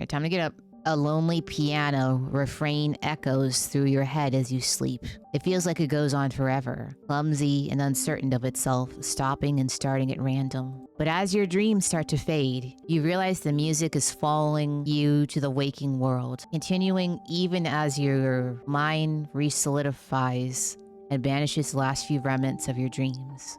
Alright, time to get up. A lonely piano refrain echoes through your head as you sleep. It feels like it goes on forever, clumsy and uncertain of itself, stopping and starting at random. But as your dreams start to fade, you realize the music is following you to the waking world, continuing even as your mind re-solidifies and banishes the last few remnants of your dreams.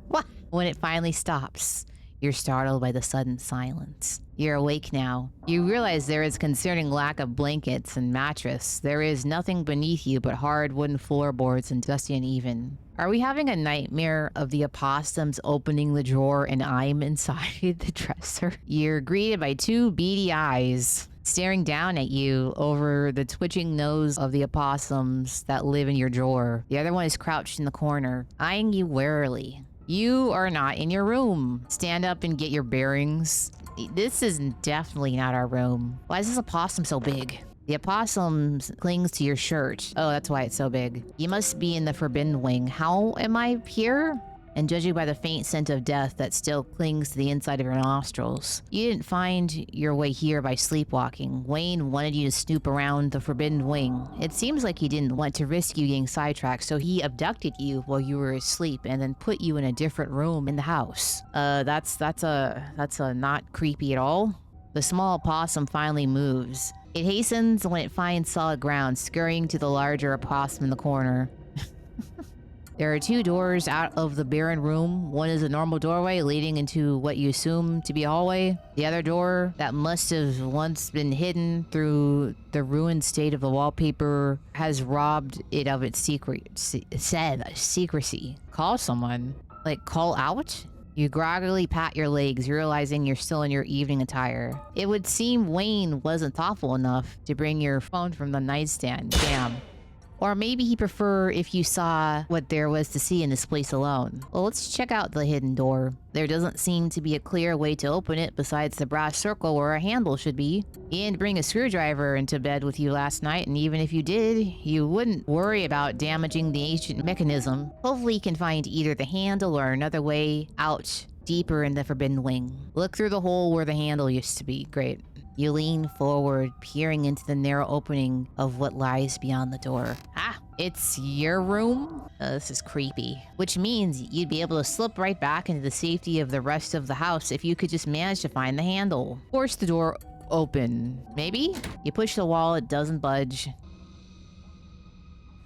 What? When it finally stops, you're startled by the sudden silence. You're awake now. You realize there is concerning lack of blankets and mattress. There is nothing beneath you but hard wooden floorboards and dusty uneven. Are we having a nightmare of the opossums opening the drawer and I'm inside the dresser? You're greeted by two beady eyes staring down at you over the twitching nose of the opossums that live in your drawer. The other one is crouched in the corner, eyeing you warily. You are not in your room. Stand up and get your bearings. This is definitely not our room. Why is this opossum so big? The opossum clings to your shirt. Oh, that's why it's so big. You must be in the forbidden wing. How am I here? And judging by the faint scent of death that still clings to the inside of your nostrils, you didn't find your way here by sleepwalking. Wayne wanted you to snoop around the forbidden wing. It seems like he didn't want to risk you getting sidetracked, so he abducted you while you were asleep and then put you in a different room in the house. That's not creepy at all. The small opossum finally moves. It hastens when it finds solid ground, scurrying to the larger opossum in the corner. There are two doors out of the barren room. One is a normal doorway leading into what you assume to be a hallway. The other door, that must have once been hidden through the ruined state of the wallpaper, has robbed it of its secrecy. Call someone. Like, call out? You groggily pat your legs, realizing you're still in your evening attire. It would seem Wayne wasn't thoughtful enough to bring your phone from the nightstand. Damn. Or maybe he preferred if you saw what there was to see in this place alone. Well, let's check out the hidden door. There doesn't seem to be a clear way to open it besides the brass circle where a handle should be. You didn't bring a screwdriver into bed with you last night, and even if you did, you wouldn't worry about damaging the ancient mechanism. Hopefully you can find either the handle or another way out deeper in the forbidden wing. Look through the hole where the handle used to be. Great. You lean forward, peering into the narrow opening of what lies beyond the door. Ah, it's your room? This is creepy. Which means you'd be able to slip right back into the safety of the rest of the house if you could just manage to find the handle. Force the door open. Maybe? You push the wall, it doesn't budge.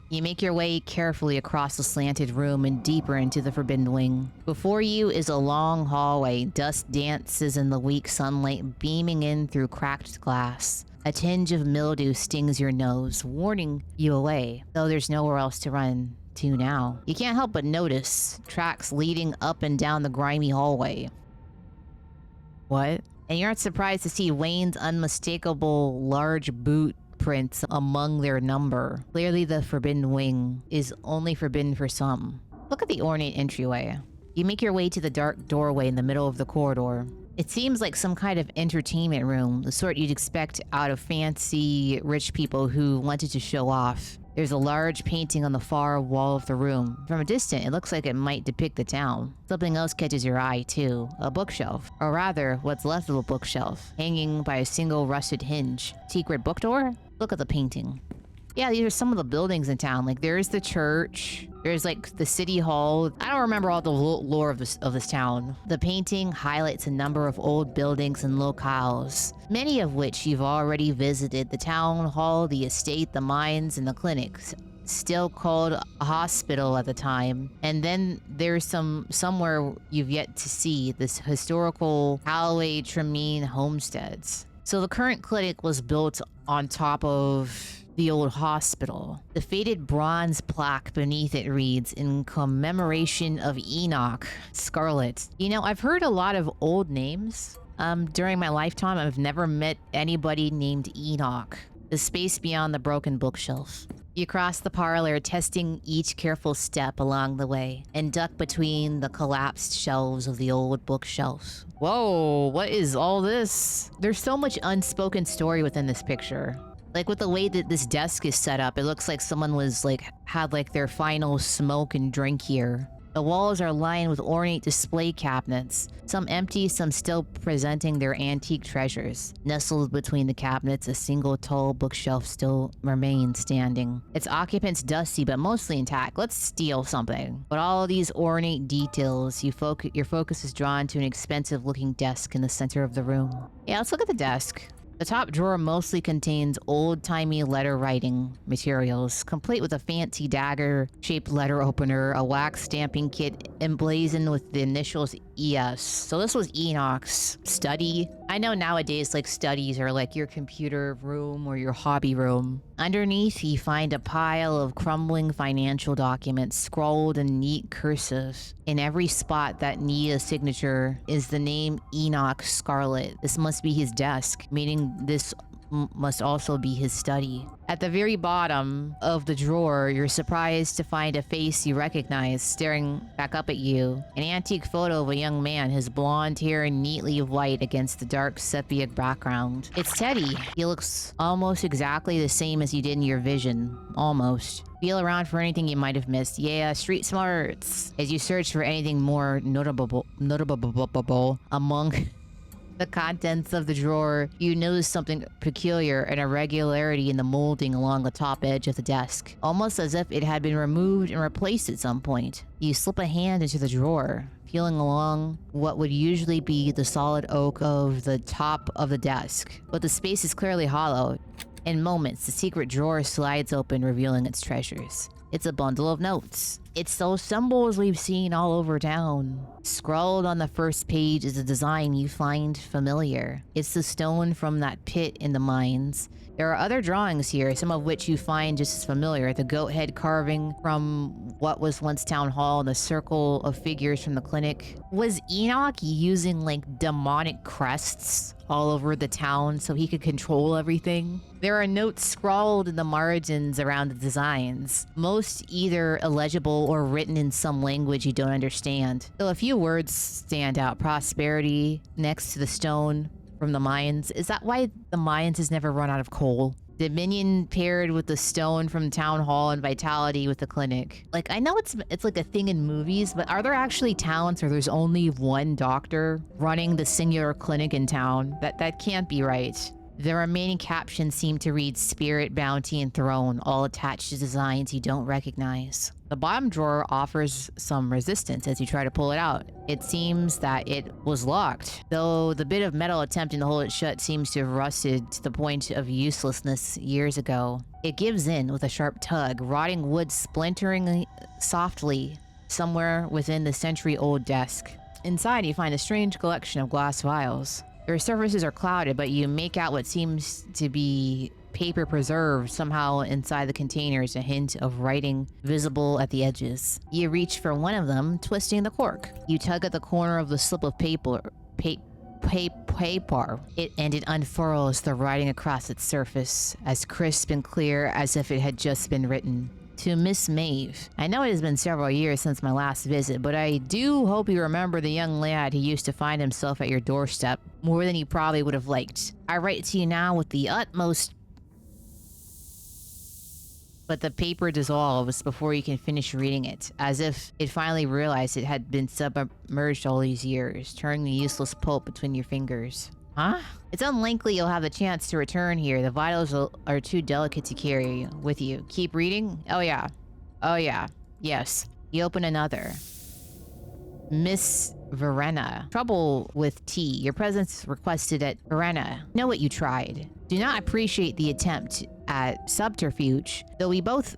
You make your way carefully across the slanted room and deeper into the forbidden wing. Before you is a long hallway. Dust dances in the weak sunlight, beaming in through cracked glass. A tinge of mildew stings your nose, warning you away, though there's nowhere else to run to now. You can't help but notice tracks leading up and down the grimy hallway. What? And you aren't surprised to see Wayne's unmistakable large boot prints among their number. Clearly the forbidden wing is only forbidden for some. Look at the ornate entryway. You make your way to the dark doorway in the middle of the corridor. It seems like some kind of entertainment room, the sort you'd expect out of fancy rich people who wanted to show off. There's a large painting on the far wall of the room. From a distance, it looks like it might depict the town. Something else catches your eye, too. A bookshelf. Or rather, what's left of a bookshelf, hanging by a single rusted hinge. Secret book door? Look at the painting. Yeah, these are some of the buildings in town. Like, there's the church. There's, like, the city hall. I don't remember all the lore of this town. The painting highlights a number of old buildings and locales, many of which you've already visited. The town hall, the estate, the mines, and the clinics. Still called a hospital at the time. And then there's somewhere you've yet to see, this historical Halloway Tremine homesteads. So the current clinic was built on top of the old hospital. The faded bronze plaque beneath it reads, "In commemoration of Enoch, Scarlet." You know, I've heard a lot of old names. During my lifetime, I've never met anybody named Enoch. The space beyond the broken bookshelf. You cross the parlor, testing each careful step along the way, and duck between the collapsed shelves of the old bookshelf. Whoa, what is all this? There's so much unspoken story within this picture. Like, with the way that this desk is set up, it looks like someone was, like, had, like, their final smoke and drink here. The walls are lined with ornate display cabinets, some empty, some still presenting their antique treasures. Nestled between the cabinets, a single tall bookshelf still remains standing. Its occupants dusty but mostly intact. Let's steal something. But all of these ornate details, your focus is drawn to an expensive-looking desk in the center of the room. Yeah, let's look at the desk. The top drawer mostly contains old-timey letter writing materials, complete with a fancy dagger-shaped letter opener, a wax stamping kit emblazoned with the initials ES. So this was Enoch's study. I know nowadays, like, studies are like your computer room or your hobby room. Underneath, you find a pile of crumbling financial documents scrawled in neat cursive. In every spot that need a signature is the name Enoch Scarlet. This must be his desk, meaning this must also be his study. At the very bottom of the drawer, you're surprised to find a face you recognize staring back up at you. An antique photo of a young man, his blonde hair neatly white against the dark sepia background. It's Teddy. He looks almost exactly the same as you did in your vision. Almost. Feel around for anything you might have missed. Yeah, street smarts. As you search for anything more notable among the contents of the drawer, you notice something peculiar, an irregularity in the molding along the top edge of the desk, almost as if it had been removed and replaced at some point. You slip a hand into the drawer, feeling along what would usually be the solid oak of the top of the desk, but the space is clearly hollow. In moments, the secret drawer slides open, revealing its treasures. It's a bundle of notes. It's those symbols we've seen all over town. Scrawled on the first page is a design you find familiar. It's the stone from that pit in the mines. There are other drawings here, some of which you find just as familiar. The goat head carving from what was once town hall and the circle of figures from the clinic. Was Enoch using like demonic crests all over the town so he could control everything? There are notes scrawled in the margins around the designs, most either illegible or written in some language you don't understand. Though a few words stand out. Prosperity next to the stone from the mines. Is that why the mines has never run out of coal? Dominion paired with the stone from town hall and vitality with the clinic. Like, I know it's like a thing in movies, but are there actually towns where there's only one doctor running the singular clinic in town? That can't be right. The remaining captions seem to read Spirit, Bounty, and Throne, all attached to designs you don't recognize. The bottom drawer offers some resistance as you try to pull it out. It seems that it was locked, though the bit of metal attempting to hold it shut seems to have rusted to the point of uselessness years ago. It gives in with a sharp tug, rotting wood splintering softly somewhere within the century-old desk. Inside, you find a strange collection of glass vials. Their surfaces are clouded, but you make out what seems to be paper preserved somehow inside the containers, a hint of writing visible at the edges. You reach for one of them, twisting the cork. You tug at the corner of the slip of paper. It unfurls, the writing across its surface, as crisp and clear as if it had just been written. To Miss Maeve. I know it has been several years since my last visit, but I do hope you remember the young lad who used to find himself at your doorstep, more than you probably would have liked. I write to you now with the utmost... But the paper dissolves before you can finish reading it, as if it finally realized it had been submerged all these years, turning the useless pulp between your fingers. Huh? It's unlikely you'll have the chance to return here. The vitals are too delicate to carry with you. Keep reading? Oh yeah. Oh yeah. Yes. You open another. Miss Verena. Trouble with tea. Your presence requested at Verena. Know what you tried. Do not appreciate the attempt at subterfuge, though we both...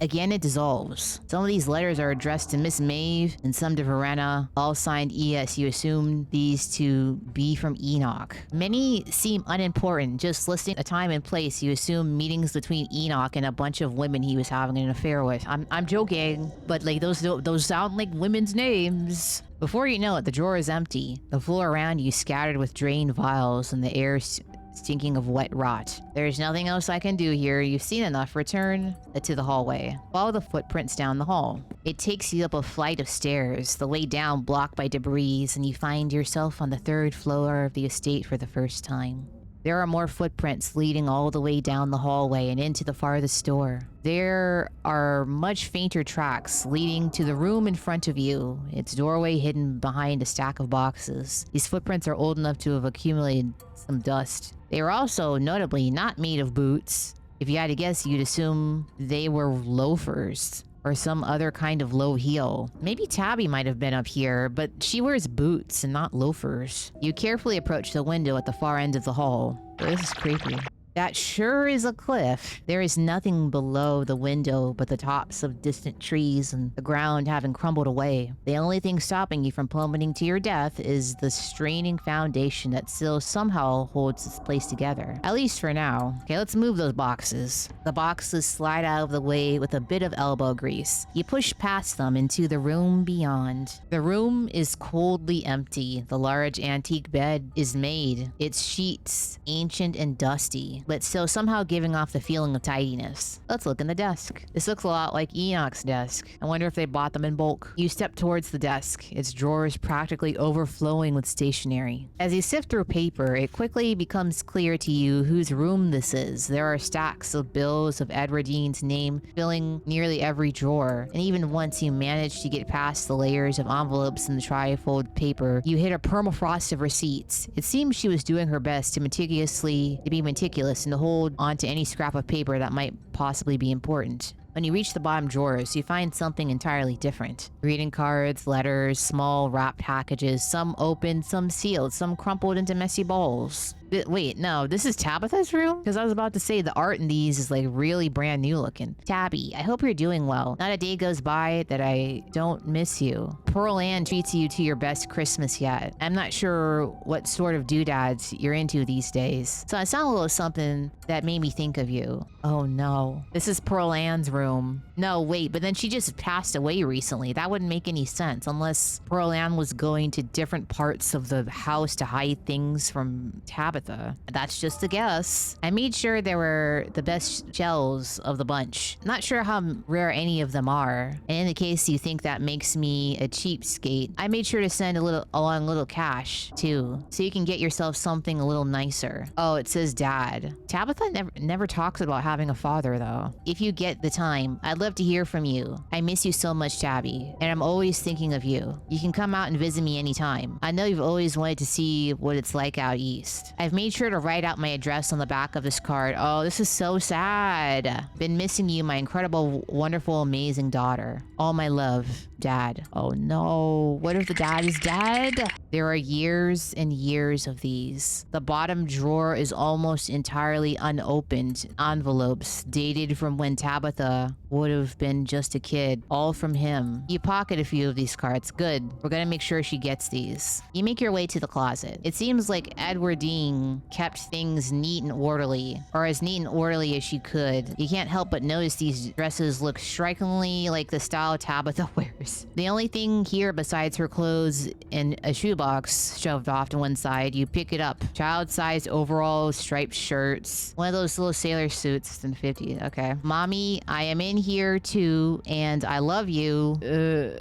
Again, it dissolves. Some of these letters are addressed to Miss Maeve and some to Verena, all signed ES. You assume these to be from Enoch. Many seem unimportant, just listing a time and place. You assume meetings between Enoch and a bunch of women he was having an affair with. I'm joking, but like those sound like women's names. Before you know it, the drawer is empty. The floor around you scattered with drained vials and the air stinking of wet rot. There's nothing else I can do here. You've seen enough. Return to the hallway. Follow the footprints down the hall. It takes you up a flight of stairs, the way down blocked by debris, and you find yourself on the third floor of the estate for the first time. There are more footprints leading all the way down the hallway and into the farthest door. There are much fainter tracks leading to the room in front of you, its doorway hidden behind a stack of boxes. These footprints are old enough to have accumulated some dust. They are also notably not made of boots. If you had to guess, you'd assume they were loafers or some other kind of low heel. Maybe Tabby might have been up here, but she wears boots and not loafers. You carefully approach the window at the far end of the hall. This is creepy. That sure is a cliff. There is nothing below the window but the tops of distant trees and the ground having crumbled away. The only thing stopping you from plummeting to your death is the straining foundation that still somehow holds this place together. At least for now. Okay, let's move those boxes. The boxes slide out of the way with a bit of elbow grease. You push past them into the room beyond. The room is coldly empty. The large antique bed is made, its sheets ancient and dusty, but still somehow giving off the feeling of tidiness. Let's look in the desk. This looks a lot like Enoch's desk. I wonder if they bought them in bulk. You step towards the desk, its drawers practically overflowing with stationery. As you sift through paper, it quickly becomes clear to you whose room this is. There are stacks of bills of Edward Dean's name filling nearly every drawer, and even once you manage to get past the layers of envelopes in the trifold paper, you hit a permafrost of receipts. It seems she was doing her best to be meticulous and to hold onto any scrap of paper that might possibly be important. When you reach the bottom drawers, you find something entirely different. Greeting cards, letters, small wrapped packages, some open, some sealed, some crumpled into messy balls. Wait, no, this is Tabitha's room? Because I was about to say the art in these is like really brand new looking. Tabby, I hope you're doing well. Not a day goes by that I don't miss you. Pearl Ann treats you to your best Christmas yet. I'm not sure what sort of doodads you're into these days. So I saw a little something that made me think of you. Oh no. This is Pearl Ann's room. No, wait, but then she just passed away recently. That wouldn't make any sense unless Pearl Ann was going to different parts of the house to hide things from Tabitha. That's just a guess. I made sure there were the best shells of the bunch. Not sure how rare any of them are. And in the case you think that makes me a cheapskate, I made sure to send a little cash too, so you can get yourself something a little nicer. Oh, it says dad. Tabitha never talks about having a father though. If you get the time, I'd love to hear from you. I miss you so much, Tabby, and I'm always thinking of you. You can come out and visit me anytime. I know you've always wanted to see what it's like out east. I've made sure to write out my address on the back of this card. Oh, this is so sad. Been missing you, my incredible, wonderful, amazing daughter. All my love, Dad. Oh no, what if the dad is dead? There are years and years of these. The bottom drawer is almost entirely unopened. Envelopes dated from when Tabitha would have been just a kid, all from him. You pocket a few of these cards. Good. We're gonna make sure she gets these. You make your way to the closet. It seems like Edward Dean kept things neat and orderly, or as neat and orderly as she could. You can't help but notice these dresses look strikingly like the style Tabitha wears. The only thing here besides her clothes and a shoebox shoved off to one side, you pick it up. Child-sized overalls, striped shirts, one of those little sailor suits in the 50s. Okay. Mommy, I am in here too, and I love you.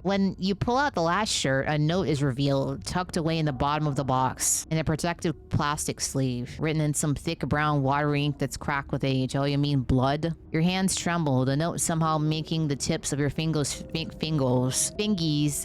When you pull out the last shirt, a note is revealed, tucked away in the bottom of the box, in a protective plastic sleeve, written in some thick brown water ink that's cracked with age. Oh, you mean blood? Your hands tremble, the note somehow making the tips of your fingies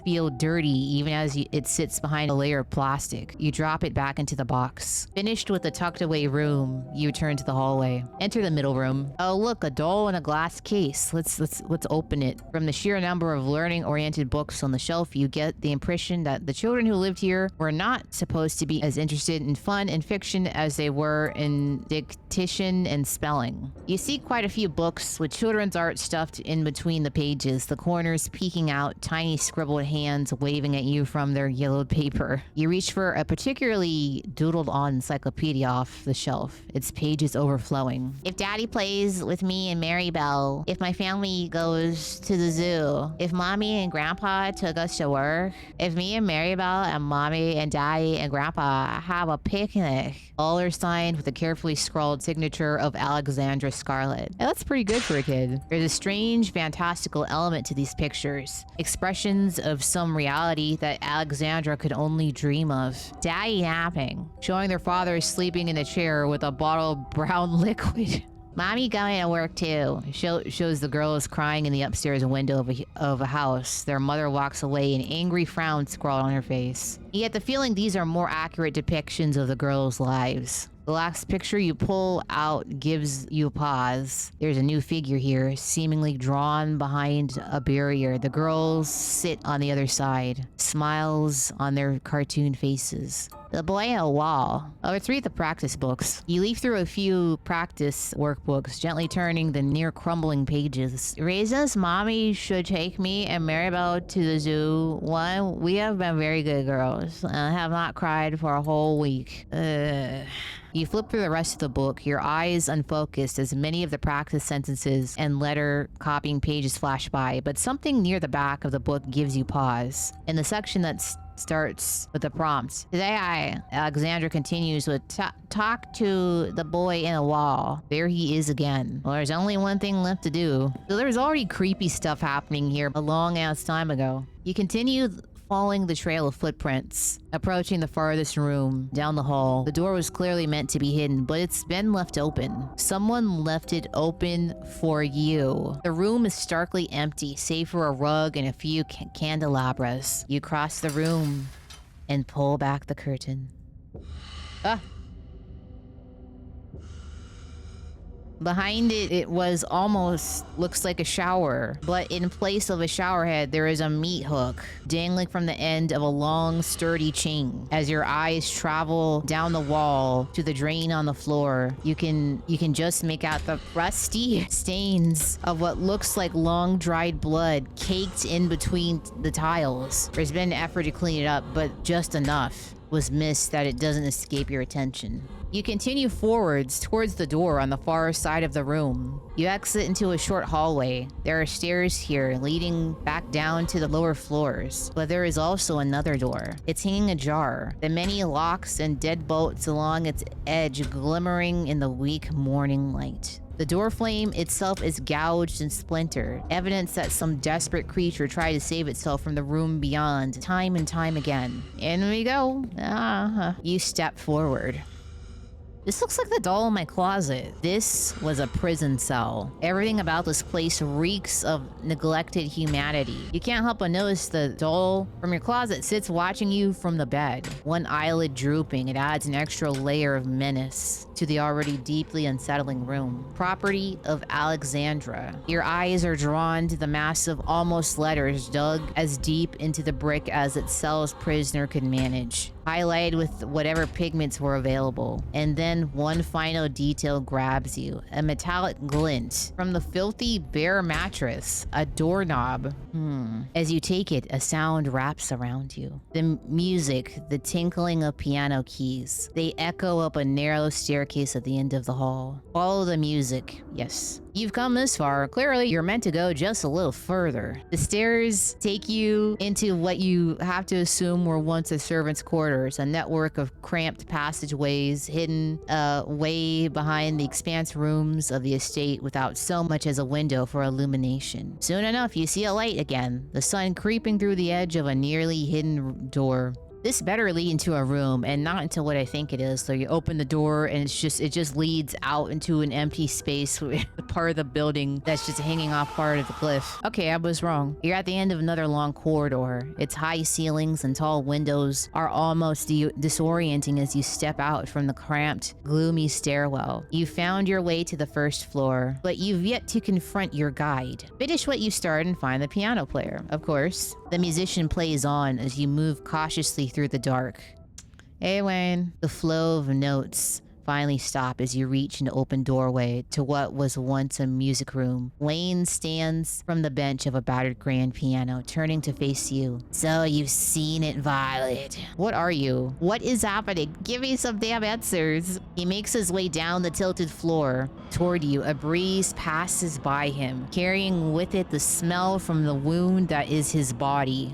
feel dirty even as it sits behind a layer of plastic. You drop it back into the box. Finished with the tucked away room, you return to the hallway. Enter the middle room. Oh look, a doll in a glass case. Let's open it. From the sheer number of learning-oriented books on the shelf, you get the impression that the children who lived here were not supposed to be as interested in fun and fiction as they were in dictation and spelling. You see quite a few books with children's art stuffed in between the pages, the corners peeking out, tiny scribbled hands waving at you from their yellowed paper. You reach for a particularly doodled-on encyclopedia off the shelf, its pages overflowing. If Daddy plays with me and Mary Bell, if my family goes to the zoo, if Mommy and Grandpa took us to work, if me and Mary Bell and Mommy and Daddy and Grandpa have a picnic. All are signed with a carefully scrawled signature of Alexandra Scarlet. Now, that's pretty good for a kid. There's a strange, fantastical element to these pictures, except expressions of some reality that Alexandra could only dream of. Daddy napping, showing their father sleeping in a chair with a bottle of brown liquid. Mommy going to work too. Shows the girls crying in the upstairs window of a house. Their mother walks away, an angry frown scrawled on her face. You get the feeling these are more accurate depictions of the girls' lives. The last picture you pull out gives you a pause. There's a new figure here, seemingly drawn behind a barrier. The girls sit on the other side, smiles on their cartoon faces. The boy on a wall. Oh, let's read the practice books. You leaf through a few practice workbooks, gently turning the near crumbling pages. Reasons mommy should take me and Maribel to the zoo. One, we have been very good girls and have not cried for a whole week. You flip through the rest of the book, your eyes unfocused as many of the practice sentences and letter copying pages flash by, but something near the back of the book gives you pause. In the section that starts with the prompt. Today Alexandra continues with talk to the boy in a wall. There he is again. Well, there's only one thing left to do. So there's already creepy stuff happening here a long ass time ago. You continue following the trail of footprints, approaching the farthest room down the hall. The door was clearly meant to be hidden, but it's been left open. Someone left it open for you. The room is starkly empty, save for a rug and a few candelabras. You cross the room and pull back the curtain. Ah! Behind it, it was almost looks like a shower, but in place of a shower head, there is a meat hook dangling from the end of a long, sturdy chain. As your eyes travel down the wall to the drain on the floor, you can just make out the rusty stains of what looks like long dried blood caked in between the tiles. There's been an effort to clean it up, but just enough was missed that it doesn't escape your attention. You continue forwards towards the door on the far side of the room. You exit into a short hallway. There are stairs here leading back down to the lower floors, but there is also another door. It's hanging ajar, the many locks and deadbolts along its edge glimmering in the weak morning light. The door frame itself is gouged and splintered, evidence that some desperate creature tried to save itself from the room beyond time and time again. In we go. You step forward. This looks like the doll in my closet. This was a prison cell. Everything about this place reeks of neglected humanity. You can't help but notice the doll from your closet sits watching you from the bed. One eyelid drooping, it adds an extra layer of menace to the already deeply unsettling room. Property of Alexandra. Your eyes are drawn to the massive almost letters dug as deep into the brick as its cell's prisoner could manage, highlighted with whatever pigments were available. And then one final detail grabs you. A metallic glint from the filthy bare mattress. A doorknob. As you take it, a sound wraps around you. The music, the tinkling of piano keys. They echo up a narrow staircase at the end of the hall. Follow the music. Yes. You've come this far. Clearly, you're meant to go just a little further. The stairs take you into what you have to assume were once a servant's quarters, a network of cramped passageways hidden way behind the expanse rooms of the estate without so much as a window for illumination. Soon enough, you see a light again, the sun creeping through the edge of a nearly hidden door. This better lead into a room and not into what I think it is. So you open the door and it just leads out into an empty space with part of the building that's just hanging off part of the cliff. Okay, I was wrong. You're at the end of another long corridor. Its high ceilings and tall windows are almost disorienting as you step out from the cramped, gloomy stairwell. You found your way to the first floor, but you've yet to confront your guide. Finish what you started and find the piano player. Of course, the musician plays on as you move cautiously through the dark. Hey, Wayne. The flow of notes finally stop as you reach an open doorway to what was once a music room. Wayne stands from the bench of a battered grand piano, turning to face you. So you've seen it, Violet. What are you? What is happening? Give me some damn answers. He makes his way down the tilted floor toward you. A breeze passes by him, carrying with it the smell from the wound that is his body.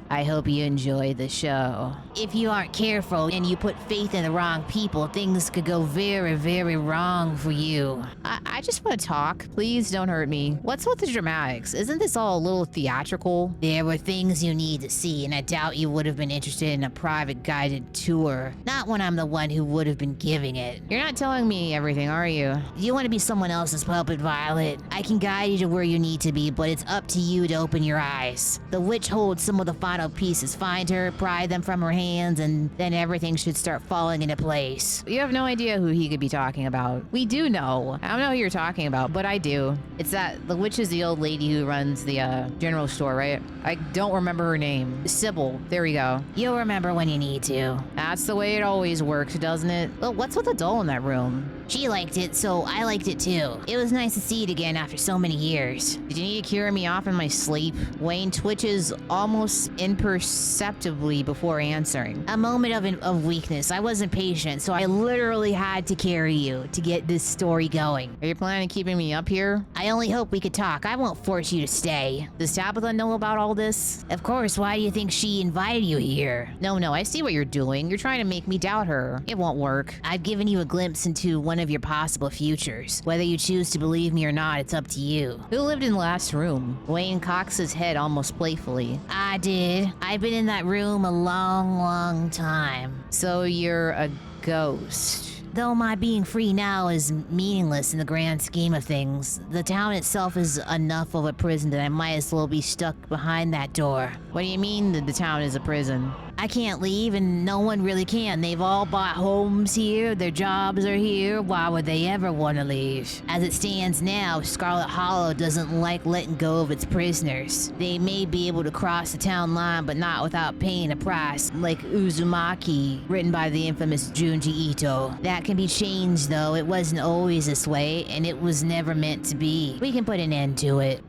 I hope you enjoyed the show. If you aren't careful and you put faith in the wrong people, things could go very, very wrong for you. I just want to talk. Please don't hurt me. What's with the dramatics? Isn't this all a little theatrical? There were things you need to see, and I doubt you would have been interested in a private guided tour. Not when I'm the one who would have been giving it. You're not telling me everything, are you? You want to be someone else's puppet, Violet? I can guide you to where you need to be, but it's up to you to open your eyes. The witch holds some of the final pieces. Find her, pry them from her hands, and then everything should start falling into place. You have no idea who he could be talking about. We do know. I don't know who you're talking about, but I do. It's that the witch is the old lady who runs the general store, right? I don't remember her name. Sybil. There we go. You'll remember when you need to. That's the way it always works, doesn't it? Well, what's with the doll in that room? She liked it, so I liked it too. It was nice to see it again after so many years. Did you need to carry me off in my sleep? Wayne twitches almost imperceptibly before answering. A moment of weakness. I wasn't patient, so I literally had to carry you to get this story going. Are you planning on keeping me up here? I only hope we could talk. I won't force you to stay. Does Tabitha know about all this? Of course. Why do you think she invited you here? No, I see what you're doing. You're trying to make me doubt her. It won't work. I've given you a glimpse into one of your possible futures. Whether you choose to believe me or not, it's up to you. Who lived in the last room? Wayne cocks his head almost playfully. I did. I've been in that room a long time. So you're a ghost. Though my being free now is meaningless in the grand scheme of things, the town itself is enough of a prison that I might as well be stuck behind that door. What do you mean that the town is a prison? I can't leave, and no one really can. They've all bought homes here, their jobs are here. Why would they ever want to leave? As it stands now, Scarlet Hollow doesn't like letting go of its prisoners. They may be able to cross the town line, but not without paying a price, like Uzumaki, written by the infamous Junji Ito. That can be changed, though. It wasn't always this way, and it was never meant to be. We can put an end to it.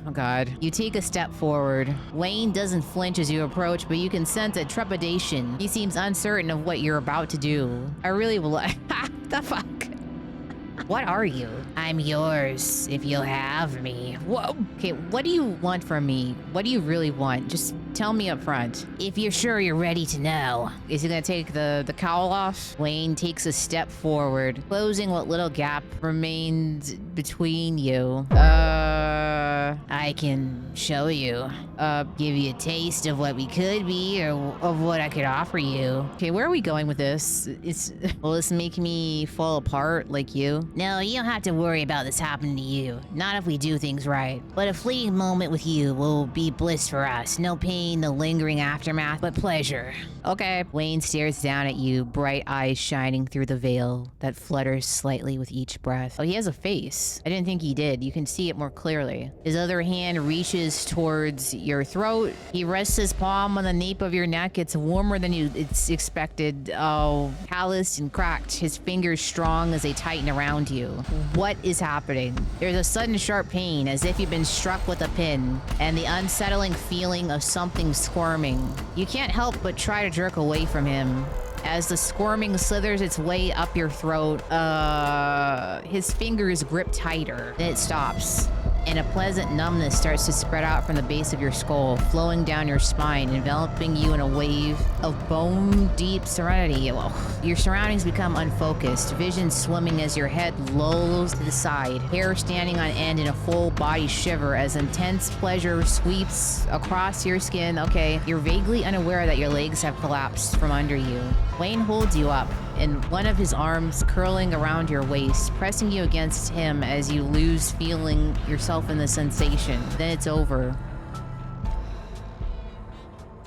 Oh God. You take a step forward. Wayne doesn't flinch as you approach, but you can sense a trepidation. He seems uncertain of what you're about to do. I really will. The fuck? What are you? I'm yours, if you'll have me. Whoa. Okay, what do you want from me? What do you really want? Just tell me up front. If you're sure you're ready to know. Is he gonna take the cowl off? Wayne takes a step forward, closing what little gap remains between you. I can show you. Give you a taste of what we could be, or of what I could offer you. Okay, where are we going with this? Will this make me fall apart like you? No, you don't have to worry about this happening to you. Not if we do things right. But a fleeting moment with you will be bliss for us. No pain, no lingering aftermath, but pleasure. Okay. Wayne stares down at you, bright eyes shining through the veil that flutters slightly with each breath. Oh, he has a face. I didn't think he did. You can see it more clearly. His other hand reaches towards your throat. He rests his palm on the nape of your neck. It's warmer than it's expected. Oh, calloused and cracked. His fingers strong as they tighten around you. What is happening? There's a sudden sharp pain, as if you've been struck with a pin, and the unsettling feeling of something squirming. You can't help but try to jerk away from him. As the squirming slithers its way up your throat, his fingers grip tighter. Then it stops, and a pleasant numbness starts to spread out from the base of your skull, flowing down your spine, enveloping you in a wave of bone-deep serenity. Your surroundings become unfocused, vision swimming as your head lolls to the side, hair standing on end in a full-body shiver as intense pleasure sweeps across your skin. Okay, you're vaguely unaware that your legs have collapsed from under you. Wayne holds you up, and one of his arms curling around your waist, pressing you against him as you lose feeling yourself in the sensation. Then it's over.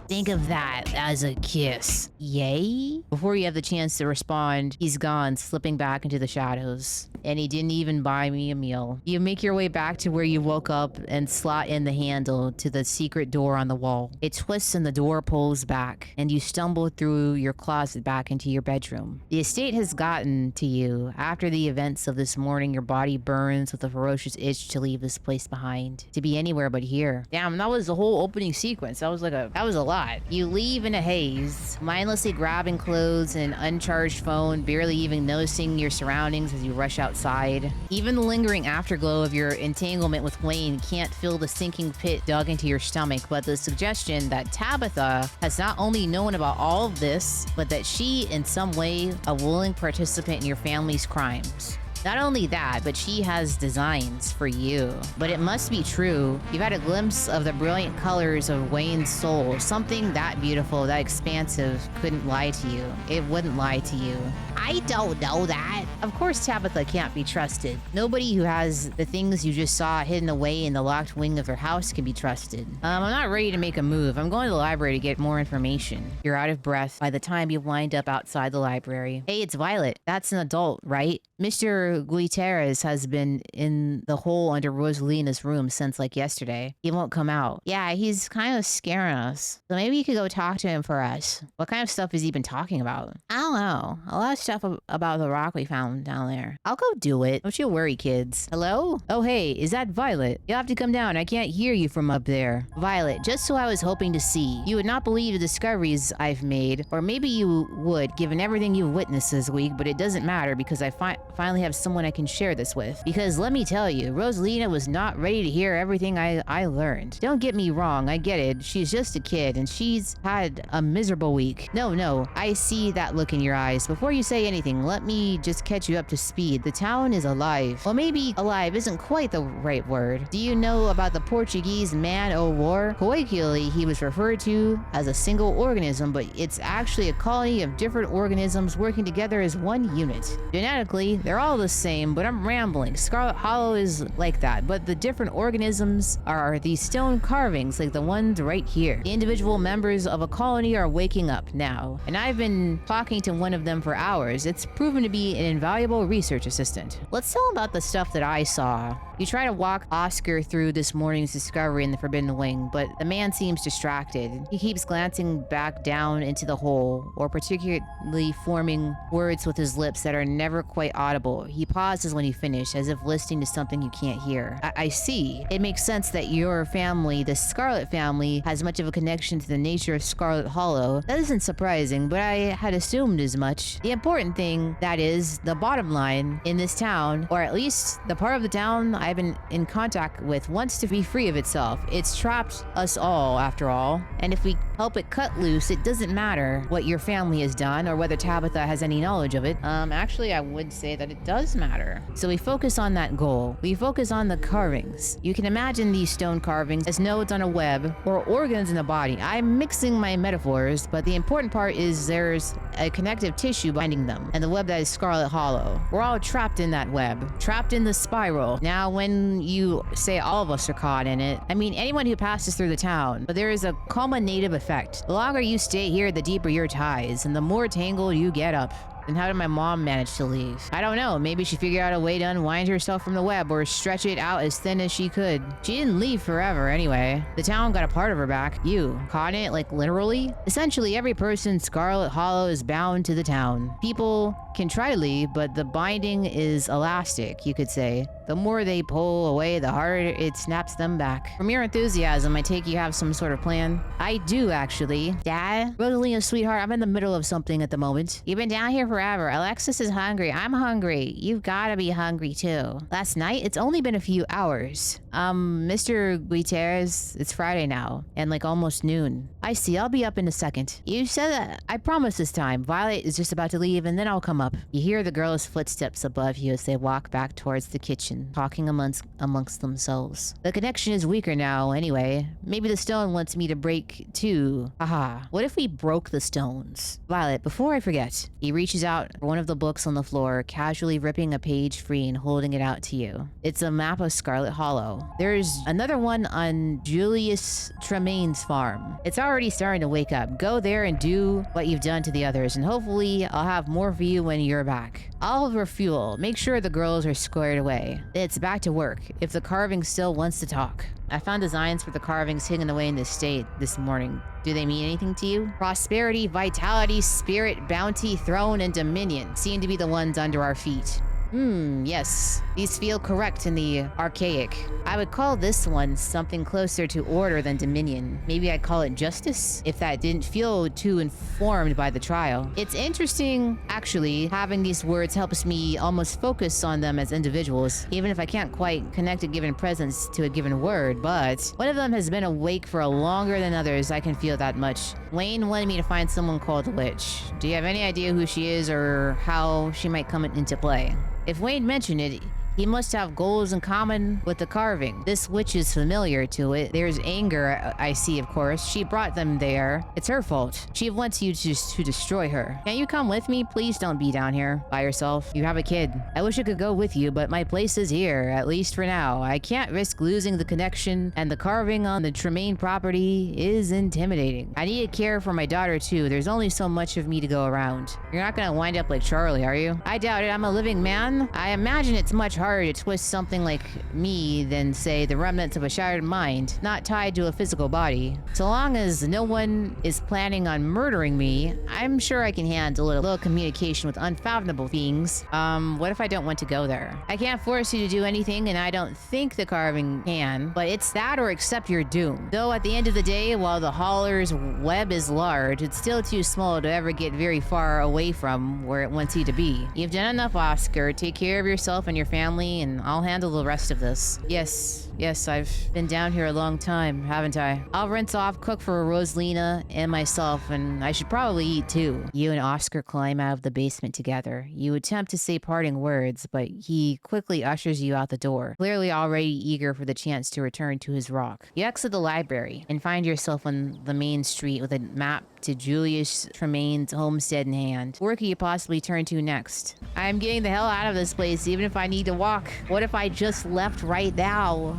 Think of that as a kiss. Yay? Before you have the chance to respond, he's gone, slipping back into the shadows. And he didn't even buy me a meal. You make your way back to where you woke up and slot in the handle to the secret door on the wall. It twists and the door pulls back, and you stumble through your closet back into your bedroom. The estate has gotten to you. After the events of this morning, your body burns with a ferocious itch to leave this place behind. To be anywhere but here. Damn, that was the whole opening sequence. That was a lot. lot. You leave in a haze, mindlessly grabbing clothes and an uncharged phone, barely even noticing your surroundings as you rush outside. Even the lingering afterglow of your entanglement with Wayne can't fill the sinking pit dug into your stomach, but the suggestion that Tabitha has not only known about all of this, but that she, in some way, a willing participant in your family's crimes. Not only that, but she has designs for you. But it must be true. You've had a glimpse of the brilliant colors of Wayne's soul. Something that beautiful, that expansive couldn't lie to you. It wouldn't lie to you. I don't know that. Of course Tabitha can't be trusted. Nobody who has the things you just saw hidden away in the locked wing of their house can be trusted. I'm not ready to make a move. I'm going to the library to get more information. You're out of breath by the time you wind up outside the library. Hey, it's Violet. That's an adult, right? Mr. Guiterres has been in the hole under Rosalina's room since like yesterday. He won't come out. Yeah, he's kind of scaring us. So maybe you could go talk to him for us. What kind of stuff has he been talking about? I don't know. A lot of stuff about the rock we found down there. I'll go do it. Don't you worry, kids. Hello? Oh, hey, is that Violet? You'll have to come down. I can't hear you from up there. Violet, just who I was hoping to see. You would not believe the discoveries I've made, or maybe you would, given everything you've witnessed this week, but it doesn't matter because I finally have someone I can share this with. Because let me tell you, Rosalina was not ready to hear everything I learned. Don't get me wrong, I get it. She's just a kid and she's had a miserable week. No, I see that look in your eyes. Before you say anything, let me just catch you up to speed. The town is alive. Well, maybe alive isn't quite the right word. Do you know about the Portuguese man-o'-war? Colloquially, he was referred to as a single organism, but it's actually a colony of different organisms working together as one unit. Genetically, they're all the same, but I'm rambling. Scarlet Hollow is like that, but the different organisms are these stone carvings like the ones right here. The individual members of a colony are waking up now, and I've been talking to one of them for hours. It's proven to be an invaluable research assistant. Let's tell him about the stuff that I saw. You try to walk Oscar through this morning's discovery in the Forbidden Wing, but the man seems distracted. He keeps glancing back down into the hole, or particularly forming words with his lips that are never quite audible. He pauses when he finishes, as if listening to something you can't hear. I see. It makes sense that your family, the Scarlet family, has much of a connection to the nature of Scarlet Hollow. That isn't surprising, but I had assumed as much. The important thing, that is, the bottom line, in this town, or at least the part of the town I've been in contact with, wants to be free of itself. It's trapped us all, after all. And if we help it cut loose, it doesn't matter what your family has done or whether Tabitha has any knowledge of it. Actually, I would say that it does matter. So we focus on that goal. We focus on the carvings. You can imagine these stone carvings as nodes on a web or organs in the body. I'm mixing my metaphors, but the important part is there's a connective tissue binding them, and the web that is Scarlet Hollow. We're all trapped in that web, trapped in the spiral. Now, when you say all of us are caught in it, I mean anyone who passes through the town, but there is a culminative effect. The longer you stay here, the deeper your ties, and the more tangled you get up. And how did my mom manage to leave? I don't know. Maybe she figured out a way to unwind herself from the web or stretch it out as thin as she could. She didn't leave forever anyway. The town got a part of her back. You caught in it, like literally? Essentially, every person in Scarlet Hollow is bound to the town. People can try to leave, but the binding is elastic, you could say. The more they pull away, the harder it snaps them back. From your enthusiasm, I take you have some sort of plan. I do, actually. Dad? Rosalina, sweetheart, I'm in the middle of something at the moment. You've been down here forever. Alexis is hungry. I'm hungry. You've gotta be hungry too. Last night? It's only been a few hours. Mr. Guiterres, it's Friday now, and like almost noon. I see. I'll be up in a second. You said that. I promise this time. Violet is just about to leave, and then I'll come up. You hear the girls' footsteps above you as they walk back towards the kitchen, talking amongst themselves. The connection is weaker now, anyway. Maybe the stone wants me to break too. Haha. What if we broke the stones? Violet, before I forget, he reaches out for one of the books on the floor, casually ripping a page free and holding it out to you. It's a map of Scarlet Hollow. There's another one on Julius Tremaine's farm. It's already starting to wake up. Go there and do what you've done to the others, and hopefully I'll have more for you when you're back. I'll refuel. Make sure the girls are squared away. It's back to work, if the carving still wants to talk. I found designs for the carvings hidden away in this state this morning. Do they mean anything to you? Prosperity, vitality, spirit, bounty, throne, and dominion seem to be the ones under our feet. Yes. These feel correct in the archaic. I would call this one something closer to order than dominion. Maybe I'd call it justice, if that didn't feel too informed by the trial. It's interesting, actually, having these words helps me almost focus on them as individuals, even if I can't quite connect a given presence to a given word, but one of them has been awake for longer than others. I can feel that much. Wayne wanted me to find someone called the Witch. Do you have any idea who she is or how she might come into play? If Wayne mentioned it, he must have goals in common with the carving. This witch is familiar to it. There's anger, I see, of course. She brought them there. It's her fault. She wants you to destroy her. Can you come with me? Please don't be down here by yourself. You have a kid. I wish I could go with you, but my place is here, at least for now. I can't risk losing the connection, and the carving on the Tremaine property is intimidating. I need to care for my daughter, too. There's only so much of me to go around. You're not gonna wind up like Charlie, are you? I doubt it. I'm a living man. I imagine it's much harder to twist something like me than, say, the remnants of a shattered mind, not tied to a physical body. So long as no one is planning on murdering me, I'm sure I can handle a little communication with unfathomable beings. What if I don't want to go there? I can't force you to do anything, and I don't think the carving can, but it's that or accept your doom. Though at the end of the day, while the hauler's web is large, it's still too small to ever get very far away from where it wants you to be. You've done enough, Oscar. Take care of yourself and your family, and I'll handle the rest of this. Yes, I've been down here a long time, haven't I? I'll rinse off, cook for Rosalina and myself, and I should probably eat too. You and Oscar climb out of the basement together. You attempt to say parting words, but he quickly ushers you out the door, clearly already eager for the chance to return to his rock. You exit the library and find yourself on the main street with a map to Julius Tremaine's homestead in hand. Where could you possibly turn to next? I'm getting the hell out of this place, even if I need to walk. What if I just left right now?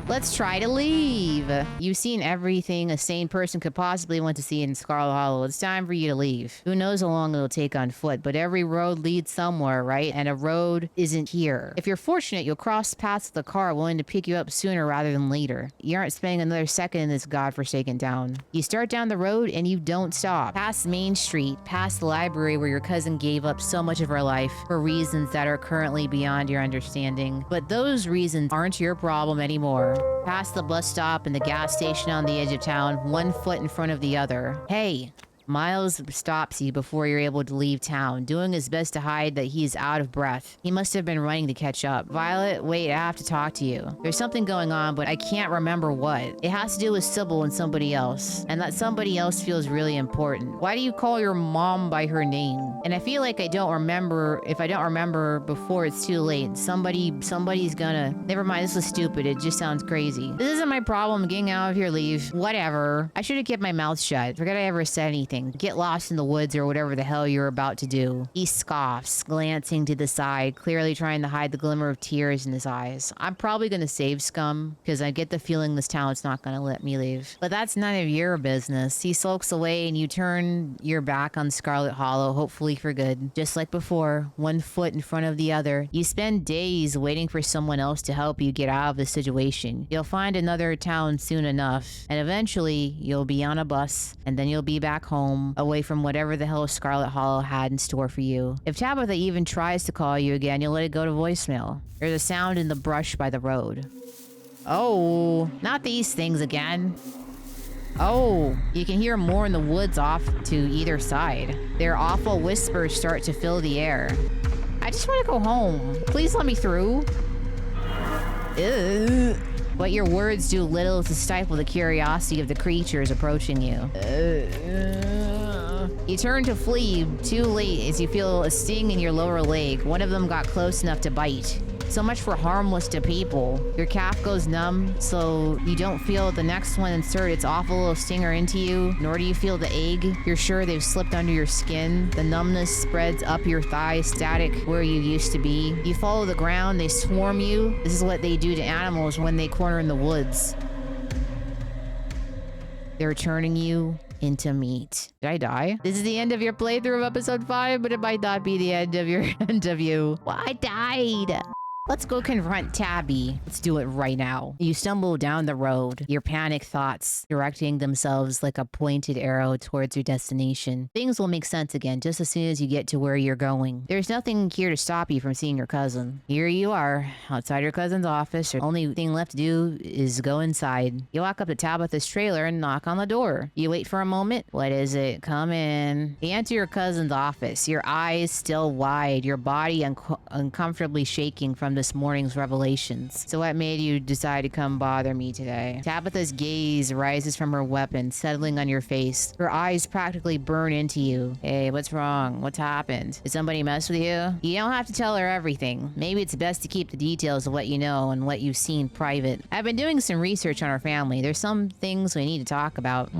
Let's try to leave. You've seen everything a sane person could possibly want to see in Scarlet Hollow. It's time for you to leave. Who knows how long it'll take on foot, but every road leads somewhere, right? And a road isn't here. If you're fortunate, you'll cross paths with a car willing to pick you up sooner rather than later. You aren't spending another second in this godforsaken town. You start down the road and you don't stop. Past Main Street, past the library where your cousin gave up so much of her life for reasons that are currently beyond your understanding. But those reasons aren't your problem anymore. Past the bus stop and the gas station on the edge of town, one foot in front of the other. Hey, Miles stops you before you're able to leave town, doing his best to hide that he's out of breath. He must have been running to catch up. Violet, wait, I have to talk to you. There's something going on, but I can't remember what. It has to do with Sybil and somebody else, and that somebody else feels really important. Why do you call your mom by her name? And I feel like I don't remember. If I don't remember before it's too late, somebody's gonna... Never mind, this was stupid. It just sounds crazy. This isn't my problem. Getting out of here, leave. Whatever. I should have kept my mouth shut. Forget I ever said anything. Get lost in the woods or whatever the hell you're about to do. He scoffs, glancing to the side, clearly trying to hide the glimmer of tears in his eyes. I'm probably gonna save Scum, because I get the feeling this town's not gonna let me leave. But that's none of your business. He sulks away and you turn your back on Scarlet Hollow, hopefully for good. Just like before, one foot in front of the other. You spend days waiting for someone else to help you get out of the situation. You'll find another town soon enough, and eventually you'll be on a bus, and then you'll be back home, away from whatever the hell Scarlet Hollow had in store for you. If Tabitha even tries to call you again, you'll let it go to voicemail. There's a sound in the brush by the road. Oh, not these things again. Oh, you can hear more in the woods off to either side. Their awful whispers start to fill the air. I just want to go home. Please let me through. Ugh. But your words do little to stifle the curiosity of the creatures approaching you. You turn to flee, too late as you feel a sting in your lower leg. One of them got close enough to bite. So much for harmless to people. Your calf goes numb, so you don't feel the next one insert its awful little stinger into you, nor do you feel the egg. You're sure they've slipped under your skin. The numbness spreads up your thigh, static where you used to be. You follow the ground, they swarm you. This is what they do to animals when they corner in the woods. They're turning you into meat. Did I die? This is the end of your playthrough of episode 5, but it might not be the end of your end of you. Well, I died. Let's go confront Tabby. Let's do it right now. You stumble down the road, your panic thoughts directing themselves like a pointed arrow towards your destination. Things will make sense again just as soon as you get to where you're going. There's nothing here to stop you from seeing your cousin. Here you are, outside your cousin's office. The only thing left to do is go inside. You walk up to Tabitha's trailer and knock on the door. You wait for a moment. What is it? Come in. You enter your cousin's office, your eyes still wide, your body uncomfortably shaking from this morning's revelations. So what made you decide to come bother me today? Tabitha's gaze rises from her weapon, settling on your face. Her eyes practically burn into you. Hey, what's wrong? What's happened? Did somebody mess with you? You don't have to tell her everything. Maybe it's best to keep the details of what you know and what you've seen private. I've been doing some research on our family. There's some things we need to talk about.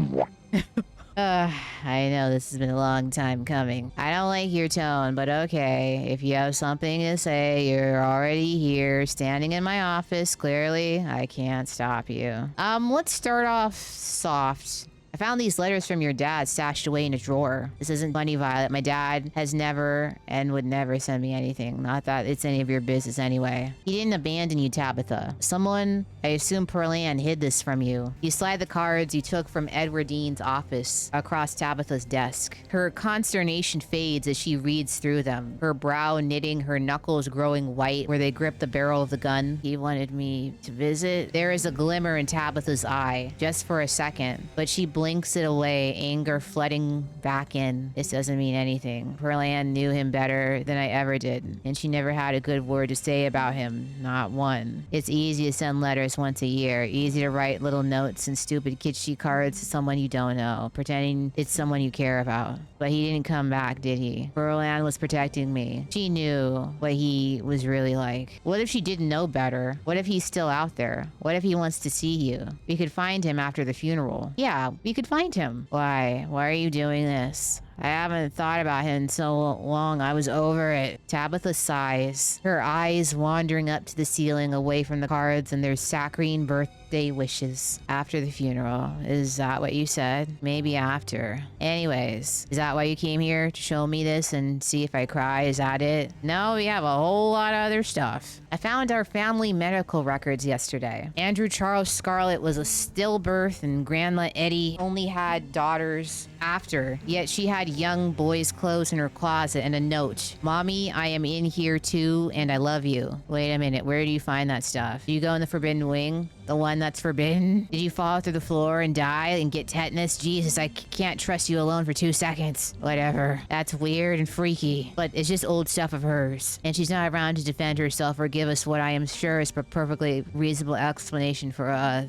I know this has been a long time coming. I don't like your tone, but okay. If you have something to say, you're already here, standing in my office. Clearly, I can't stop you. Let's start off soft. I found these letters from your dad stashed away in a drawer. This isn't funny, Violet. My dad has never and would never send me anything. Not that it's any of your business anyway. He didn't abandon you, Tabitha. Someone, I assume Perlan, hid this from you. You slide the cards you took from Edward Dean's office across Tabitha's desk. Her consternation fades as she reads through them, her brow knitting, her knuckles growing white where they grip the barrel of the gun. He wanted me to visit. There is a glimmer in Tabitha's eye, just for a second, but she blinks it away, anger flooding back in. This doesn't mean anything. Perlan knew him better than I ever did, and she never had a good word to say about him. Not one. It's easy to send letters once a year, easy to write little notes and stupid kitschy cards to someone you don't know, pretending it's someone you care about. But he didn't come back, did he? Perlan was protecting me. She knew what he was really like. What if she didn't know better? What if he's still out there? What if he wants to see you? We could find him after the funeral. Yeah, we could find him. Why? Why are you doing this? I haven't thought about him in so long. I was over it. Tabitha sighs, her eyes wandering up to the ceiling away from the cards and their saccharine birthday wishes. After the funeral. Is that what you said? Maybe after. Anyways, is that why you came here? To show me this and see if I cry? Is that it? No, we have a whole lot of other stuff. I found our family medical records yesterday. Andrew Charles Scarlet was a stillbirth and Grandma Eddie only had daughters after, yet she had young boys' clothes in her closet and a note. Mommy, I am in here too, and I love you. Wait a minute, where do you find that stuff? Do you go in the Forbidden Wing? The one that's forbidden? Did you fall through the floor and die and get tetanus? Jesus, I can't trust you alone for 2 seconds. Whatever. That's weird and freaky, but it's just old stuff of hers. And she's not around to defend herself or give us what I am sure is a perfectly reasonable explanation for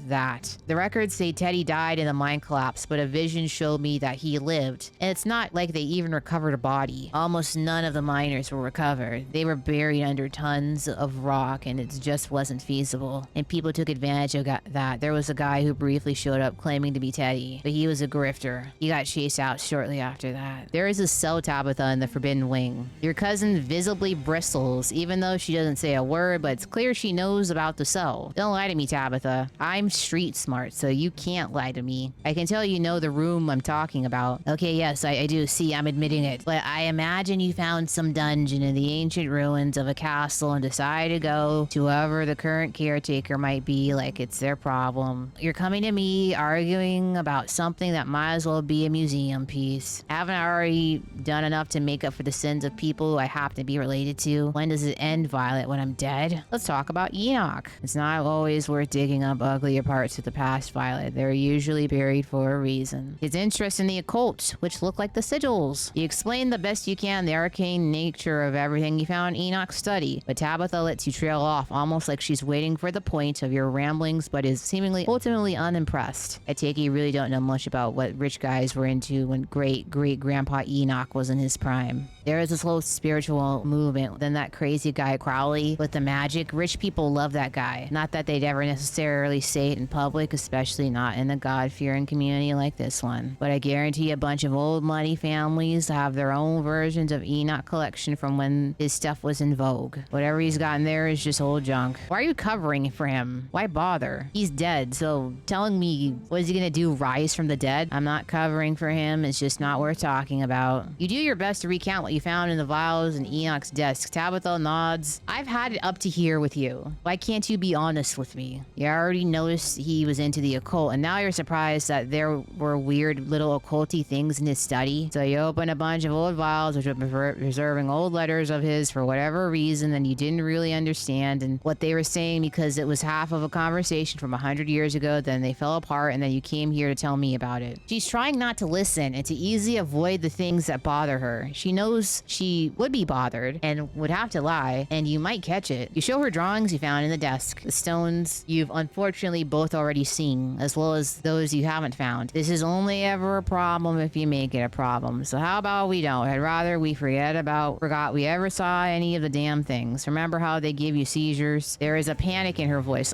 that. The records say Teddy died in the mine collapse, but a vision showed me that he lived. And it's not like they even recovered a body. Almost none of the miners were recovered. They were buried under tons of rock and it just wasn't feasible. And people took advantage of that. There was a guy who briefly showed up claiming to be Teddy, but he was a grifter. He got chased out shortly after that. There is a cell, Tabitha, in the Forbidden Wing. Your cousin visibly bristles, even though she doesn't say a word, but it's clear she knows about the cell. Don't lie to me, Tabitha. I'm street smart, so you can't lie to me. I can tell you know the room I'm talking about. Okay, yes, I do. See, I'm admitting it. But I imagine you found some dungeon in the ancient ruins of a castle and decided to go to whoever the current caretaker might be, like it's their problem. You're coming to me arguing about something that might as well be a museum piece. Haven't I already done enough to make up for the sins of people who I happen to be related to? When does it end, Violet? When I'm dead? Let's talk about Enoch. It's not always worth digging up uglier parts of the past, Violet. They're usually buried for a reason. His interest in the occult, which look like the sigils. You explain the best you can the arcane nature of everything you found in Enoch's study, but Tabitha lets you trail off almost like she's waiting for the point of your ramblings but is seemingly ultimately unimpressed. I take it you really don't know much about what rich guys were into when great-great-grandpa Enoch was in his prime. There is this whole spiritual movement. Then that crazy guy Crowley with the magic. Rich people love that guy. Not that they'd ever necessarily say it in public, especially not in a God-fearing community like this one. But I guarantee a bunch of old money families have their own versions of Enoch collection from when his stuff was in vogue. Whatever he's got in there is just old junk. Why are you covering for him? Why bother? He's dead, so telling me what is he gonna do, rise from the dead? I'm not covering for him. It's just not worth talking about. You do your best to recount what you found in the vials in Enoch's desk. Tabitha nods. I've had it up to here with you. Why can't you be honest with me? You already noticed he was into the occult, and now you're surprised that there were weird little occulty things in his study. So you open a bunch of old vials, which have been preserving old letters of his for whatever reason, and you didn't really understand and what they were saying because it was half of a conversation from 100 years ago. Then they fell apart, and then you came here to tell me about it. She's trying not to listen and to easily avoid the things that bother her. She knows she would be bothered and would have to lie, and you might catch it. You show her drawings you found in the desk, the stones you've unfortunately both already seen, as well as those you haven't found. This is only ever a problem if you make it a problem. So how about we don't? I'd rather we forgot we ever saw any of the damn things. Remember how they give you seizures? There is a panic in her voice.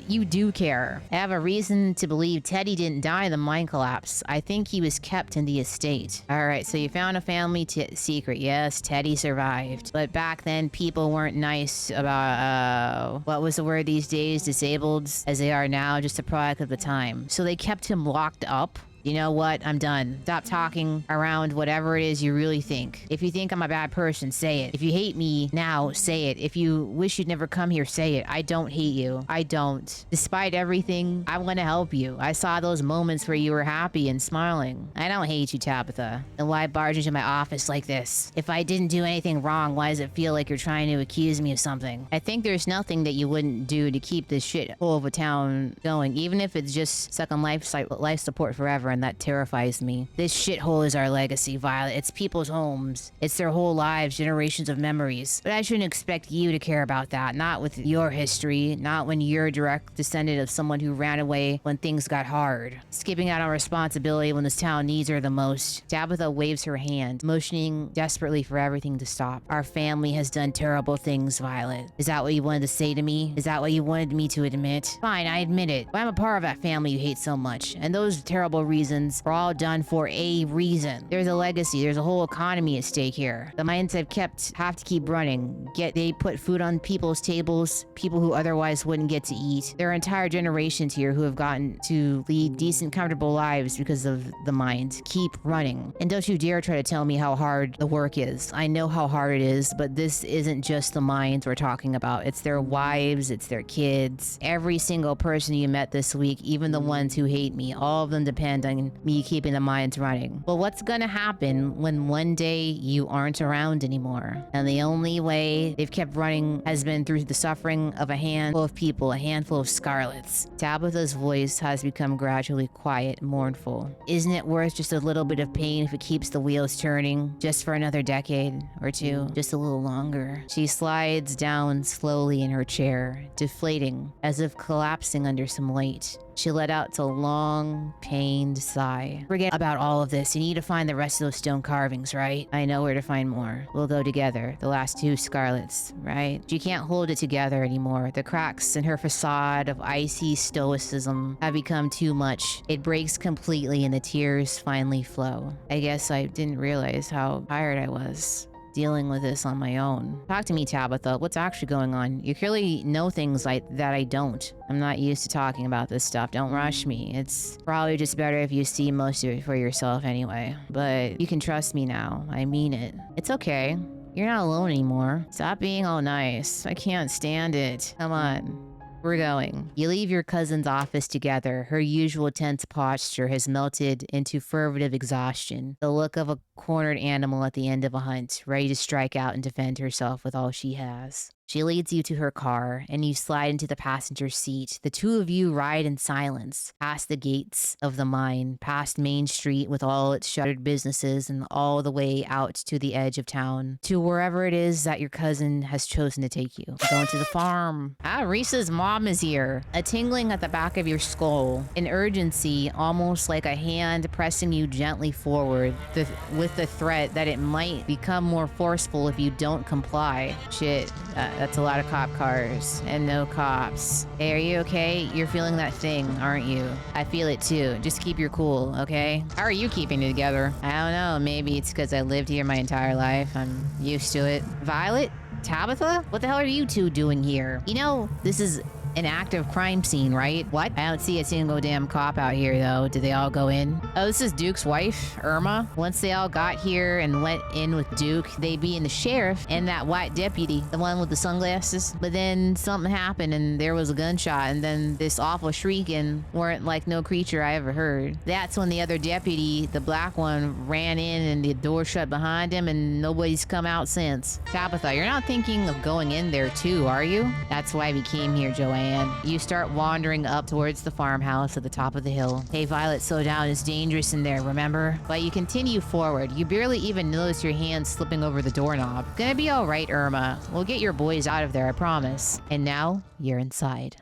You do care. I have a reason to believe Teddy didn't die in the mine collapse. I think he was kept in the estate. All right, so you found a family secret. Yes, Teddy survived. But back then, people weren't nice about, what was the word these days? Disabled as they are now, just a product of the time. So they kept him locked up. You know what? I'm done. Stop talking around whatever it is you really think. If you think I'm a bad person, say it. If you hate me now, say it. If you wish you'd never come here, say it. I don't hate you. I don't. Despite everything, I want to help you. I saw those moments where you were happy and smiling. I don't hate you, Tabitha. And why barge into my office like this? If I didn't do anything wrong, why does it feel like you're trying to accuse me of something? I think there's nothing that you wouldn't do to keep this shithole of a town going, even if it's just stuck on life support forever. And that terrifies me. This shithole is our legacy, Violet. It's people's homes. It's their whole lives, generations of memories. But I shouldn't expect you to care about that. Not with your history. Not when you're a direct descendant of someone who ran away when things got hard. Skipping out on responsibility when this town needs her the most. Tabitha waves her hand, motioning desperately for everything to stop. Our family has done terrible things, Violet. Is that what you wanted to say to me? Is that what you wanted me to admit? Fine, I admit it. But I'm a part of that family you hate so much. And those terrible reasons were all done for a reason. There's a legacy. There's a whole economy at stake here. The mines have to keep running. Yet they put food on people's tables, people who otherwise wouldn't get to eat. There are entire generations here who have gotten to lead decent, comfortable lives because of the mines. Keep running. And don't you dare try to tell me how hard the work is. I know how hard it is, but this isn't just the mines we're talking about. It's their wives, it's their kids. Every single person you met this week, even the ones who hate me, all of them depend on me keeping the mines running. But what's gonna happen when one day you aren't around anymore? And the only way they've kept running has been through the suffering of a handful of people, a handful of Scarlets. Tabitha's voice has become gradually quiet, mournful. Isn't it worth just a little bit of pain if it keeps the wheels turning? Just for another decade or two, just a little longer. She slides down slowly in her chair, deflating, as if collapsing under some weight. She let out a long, pained sigh. Forget about all of this. You need to find the rest of those stone carvings, right? I know where to find more. We'll go together. The last two Scarlets, right? She can't hold it together anymore. The cracks in her facade of icy stoicism have become too much. It breaks completely and the tears finally flow. I guess I didn't realize how tired I was dealing with this on my own. Talk to me, Tabitha. What's actually going on? You clearly know things like that I don't. I'm not used to talking about this stuff. Don't rush me. It's probably just better if you see most of it for yourself anyway. But you can trust me now. I mean it. It's okay. You're not alone anymore. Stop being all nice. I can't stand it. Come on. We're going. You leave your cousin's office together. Her usual tense posture has melted into furtive exhaustion. The look of a cornered animal at the end of a hunt, ready to strike out and defend herself with all she has. She leads you to her car, and you slide into the passenger seat. The two of you ride in silence, past the gates of the mine, past Main Street with all its shuttered businesses, and all the way out to the edge of town, to wherever it is that your cousin has chosen to take you. Going to the farm. Reese's mom is here. A tingling at the back of your skull. An urgency, almost like a hand pressing you gently forward, with the threat that it might become more forceful if you don't comply. Shit. That's a lot of cop cars and no cops. Hey, are you okay? You're feeling that thing, aren't you? I feel it too. Just keep your cool, okay? How are you keeping it together? I don't know. Maybe it's because I lived here my entire life. I'm used to it. Violet? Tabitha? What the hell are you two doing here? You know, this is an active crime scene, right? What? I don't see a single damn cop out here, though. Did they all go in? Oh, this is Duke's wife, Irma. Once they all got here and went in with Duke, they being the sheriff and that white deputy, the one with the sunglasses. But then something happened and there was a gunshot and then this awful shrieking weren't like no creature I ever heard. That's when the other deputy, the black one, ran in and the door shut behind him and nobody's come out since. Tabitha, you're not thinking of going in there too, are you? That's why we came here, Joanne. You start wandering up towards the farmhouse at the top of the hill. Hey, Violet, slow down. It's dangerous in there, remember? But you continue forward. You barely even notice your hand slipping over the doorknob. Gonna be all right, Irma. We'll get your boys out of there, I promise. And now, you're inside.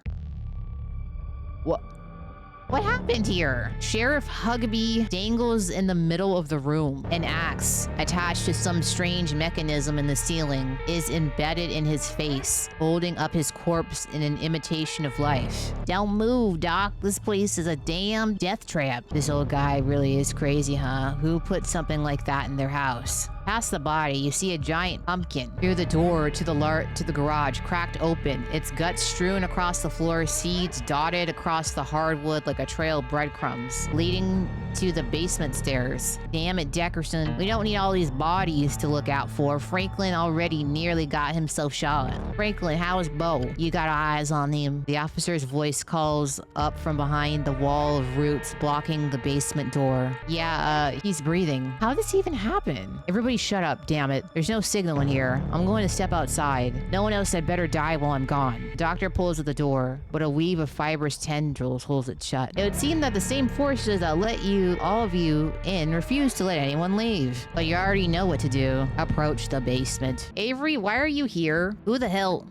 What happened here? Sheriff Hugby dangles in the middle of the room. An axe, attached to some strange mechanism in the ceiling, is embedded in his face, holding up his corpse in an imitation of life. Don't move, Doc. This place is a damn death trap. This old guy really is crazy, huh? Who put something like that in their house? Past the body, you see a giant pumpkin. Through the door to the garage, cracked open, its guts strewn across the floor, seeds dotted across the hardwood like a trail of breadcrumbs, leading to the basement stairs. Damn it, Deckerson. We don't need all these bodies to look out for. Franklin already nearly got himself shot. Franklin, how is Bo? You got eyes on him. The officer's voice calls up from behind the wall of roots blocking the basement door. Yeah, he's breathing. How did this even happen? Everybody shut up, damn it. There's no signal in here. I'm going to step outside. No one else had better die while I'm gone. The doctor pulls at the door, but a weave of fibrous tendrils holds it shut. It would seem that the same forces that let all of you in, refuse to let anyone leave. But you already know what to do. Approach the basement. Avery, why are you here? Who the hell?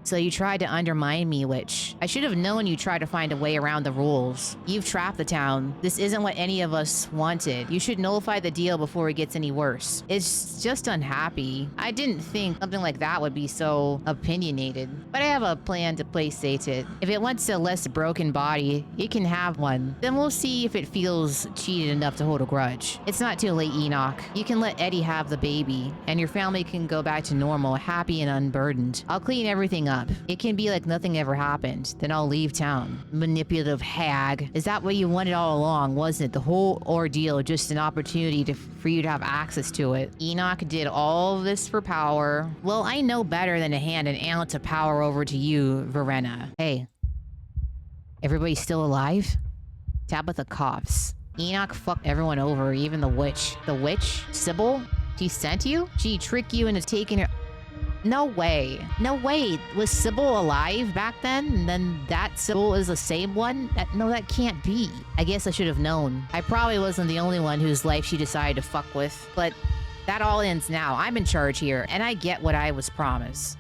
So you tried to undermine me, witch. I should have known you tried to find a way around the rules. You've trapped the town. This isn't what any of us wanted. You should nullify the deal before it gets any worse. It's just unhappy. I didn't think something like that would be so opinionated. But I have a plan to placate it. If it wants a less broken body, it can have one. Then we'll see if it feels cheated enough to hold a grudge. It's not too late, Enoch. You can let Eddie have the baby, and your family can go back to normal, happy and unburdened. I'll clean everything up. It can be like nothing ever happened. Then I'll leave town. Manipulative hag. Is that what you wanted all along, wasn't it? The whole ordeal, just an opportunity for you to have access to it. Enoch did all of this for power. Well, I know better than to hand an ounce of power over to you, Verena. Hey. Everybody still alive? Tabitha coughs. Enoch fucked everyone over, even the witch. The witch? Sybil? She sent you? She tricked you into taking her... No way. No way. Was Sybil alive back then? And then that Sybil is the same one? No, that can't be. I guess I should have known. I probably wasn't the only one whose life she decided to fuck with. But that all ends now. I'm in charge here, and I get what I was promised.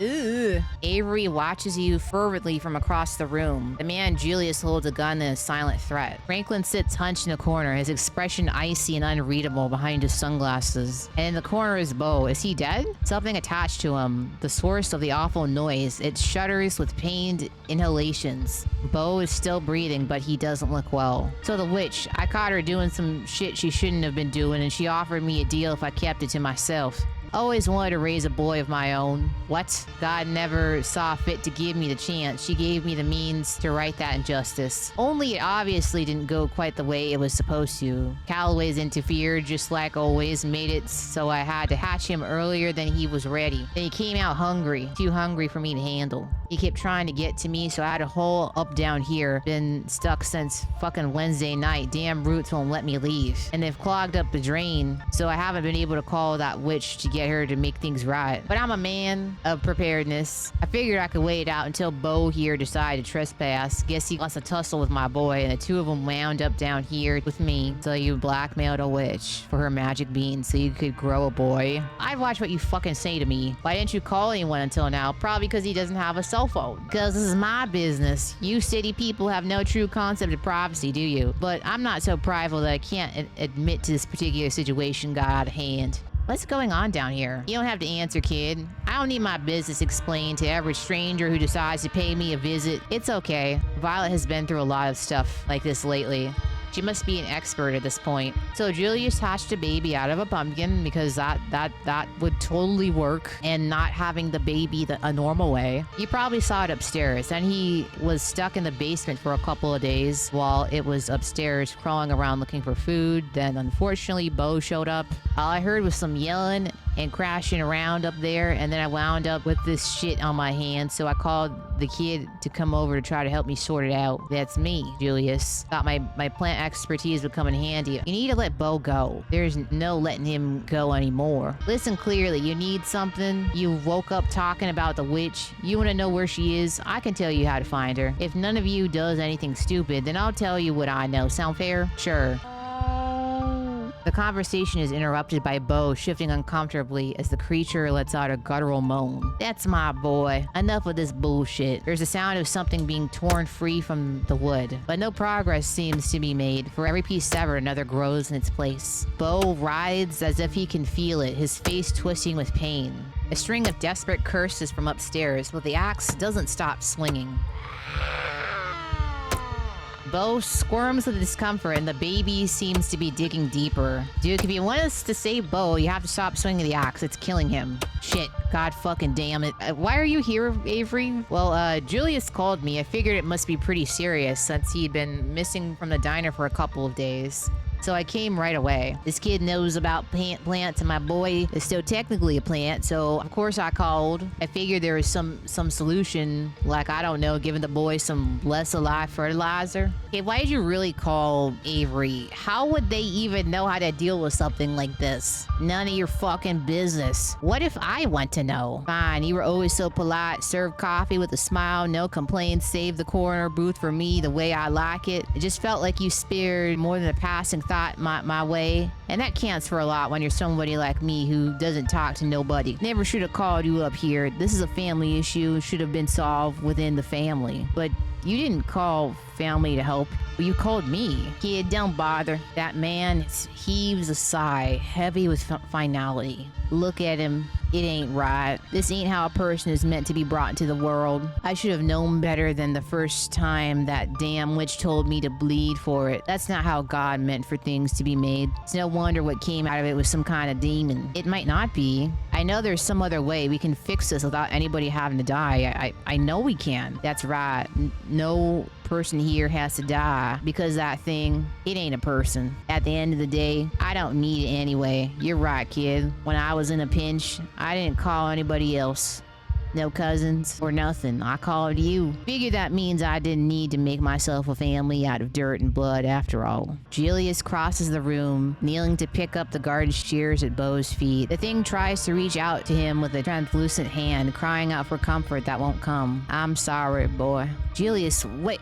Ugh. Avery watches you fervently from across the room. The man Julius holds a gun in a silent threat. Franklin sits hunched in a corner, his expression icy and unreadable behind his sunglasses. And in the corner is Bo. Is he dead? Something attached to him. The source of the awful noise. It shudders with pained inhalations. Bo is still breathing, but he doesn't look well. So the witch, I caught her doing some shit she shouldn't have been doing, and she offered me a deal if I kept it to myself. Always wanted to raise a boy of my own. What? God never saw fit to give me the chance. She gave me the means to right that injustice. Only it obviously didn't go quite the way it was supposed to. Calloway's interfered, just like always, made it so I had to hatch him earlier than he was ready. Then he came out hungry, too hungry for me to handle. He kept trying to get to me, so I had a hole up down here. Been stuck since fucking Wednesday night. Damn roots won't let me leave. And they've clogged up the drain, so I haven't been able to call that witch to get her to make things right. But I'm a man of preparedness. I figured I could wait out until Bo here decided to trespass. Guess he wants to tussle with my boy, and the two of them wound up down here with me. So you blackmailed a witch for her magic bean so you could grow a boy. I'd watch what you fucking say to me. Why didn't you call anyone until now? Probably because he doesn't have a cell phone. Because this is my business. You city people have no true concept of privacy, do you? But I'm not so prideful that I can't admit to this particular situation got out of hand. What's going on down here? You don't have to answer, kid. I don't need my business explained to every stranger who decides to pay me a visit. It's okay. Violet has been through a lot of stuff like this lately. She must be an expert at this point. So Julius hatched a baby out of a pumpkin because that would totally work, and not having the baby a normal way. You probably saw it upstairs. Then he was stuck in the basement for a couple of days while it was upstairs crawling around looking for food. Then unfortunately Bo showed up. All I heard was some yelling and crashing around up there, and then I wound up with this shit on my hands, so I called the kid to come over to try to help me sort it out. That's me, Julius. Thought my plant expertise would come in handy. You need to let Bo go. There's no letting him go anymore. Listen clearly, you need something? You woke up talking about the witch. You want to know where she is? I can tell you how to find her. If none of you does anything stupid, then I'll tell you what I know. Sound fair? Sure. The conversation is interrupted by Bo shifting uncomfortably as the creature lets out a guttural moan. That's my boy. Enough of this bullshit. There's a sound of something being torn free from the wood, but no progress seems to be made. For every piece severed, another grows in its place. Bo writhes as if he can feel it, his face twisting with pain. A string of desperate curses from upstairs, but the axe doesn't stop swinging. Bo squirms with discomfort, and the baby seems to be digging deeper. Dude, if you want us to save Bo, you have to stop swinging the axe. It's killing him. Shit. God fucking damn it. Why are you here, Avery? Well, Julius called me. I figured it must be pretty serious since he'd been missing from the diner for a couple of days. So I came right away. This kid knows about plants, and my boy is still technically a plant, so of course I called. I figured there was some solution, like, I don't know, giving the boy some less alive fertilizer. Hey, why did you really call Avery? How would they even know how to deal with something like this? None of your fucking business. What if I want to know? Fine, you were always so polite, served coffee with a smile, no complaints, saved the corner booth for me the way I like it. It just felt like you spared more than a passing thought my way, and that counts for a lot when you're somebody like me who doesn't talk to nobody. Never should have called you up here. This is a family issue, should have been solved within the family. But you didn't call family to help. You called me. Kid, don't bother. That man heaves a sigh, heavy with finality. Look at him. It ain't right. This ain't how a person is meant to be brought into the world. I should have known better than the first time that damn witch told me to bleed for it. That's not how God meant for things to be made. It's no wonder what came out of it was some kind of demon. It might not be. I know there's some other way we can fix this without anybody having to die. I know we can. That's right. No person here has to die because that thing, it ain't a person. At the end of the day, I don't need it anyway. You're right, kid. When I was in a pinch, I didn't call anybody else. No cousins or nothing. I called you. Figure that means I didn't need to make myself a family out of dirt and blood after all. Julius crosses the room, kneeling to pick up the garden shears at Bo's feet. The thing tries to reach out to him with a translucent hand, crying out for comfort that won't come. I'm sorry, boy. Julius, wait.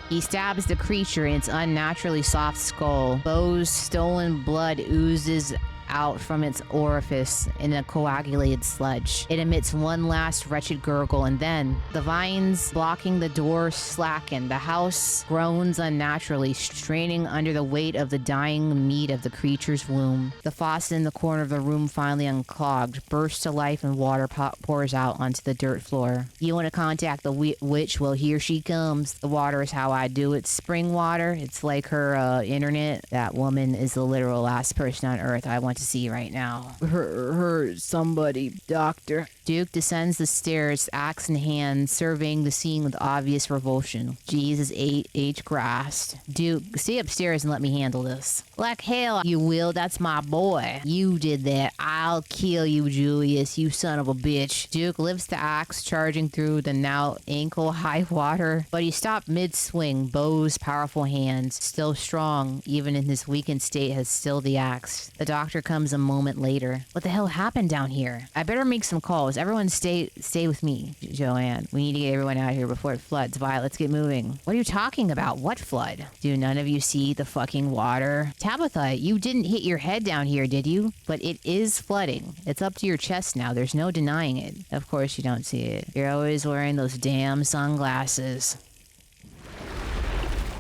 He stabs the creature in its unnaturally soft skull. Bo's stolen blood oozes out from its orifice in a coagulated sludge. It emits one last wretched gurgle, and then the vines blocking the door slacken. The house groans unnaturally, straining under the weight of the dying meat of the creature's womb. The faucet in the corner of the room finally unclogged, bursts to life, and water pours out onto the dirt floor. You want to contact the witch? Well, here she comes. The water is how I do it. Spring water. It's like her internet. That woman is the literal last person on earth I want to see right now. Her somebody, doctor. Duke descends the stairs, axe in hand, surveying the scene with obvious revulsion. Jesus H. Christ. Duke, stay upstairs and let me handle this. Like hell you will, that's my boy. You did that. I'll kill you, Julius, you son of a bitch. Duke lifts the axe, charging through the now ankle-high water, but he stopped mid-swing. Bo's powerful hands, still strong, even in his weakened state, has stilled the axe. The doctor comes a moment later. What the hell happened down here? I better make some calls. Everyone stay with me, Joanne. We need to get everyone out of here before it floods. Violet, let's get moving. What are you talking about? What flood? Do none of you see the fucking water? Tabitha, you didn't hit your head down here, did you? But it is flooding. It's up to your chest now. There's no denying it. Of course you don't see it. You're always wearing those damn sunglasses.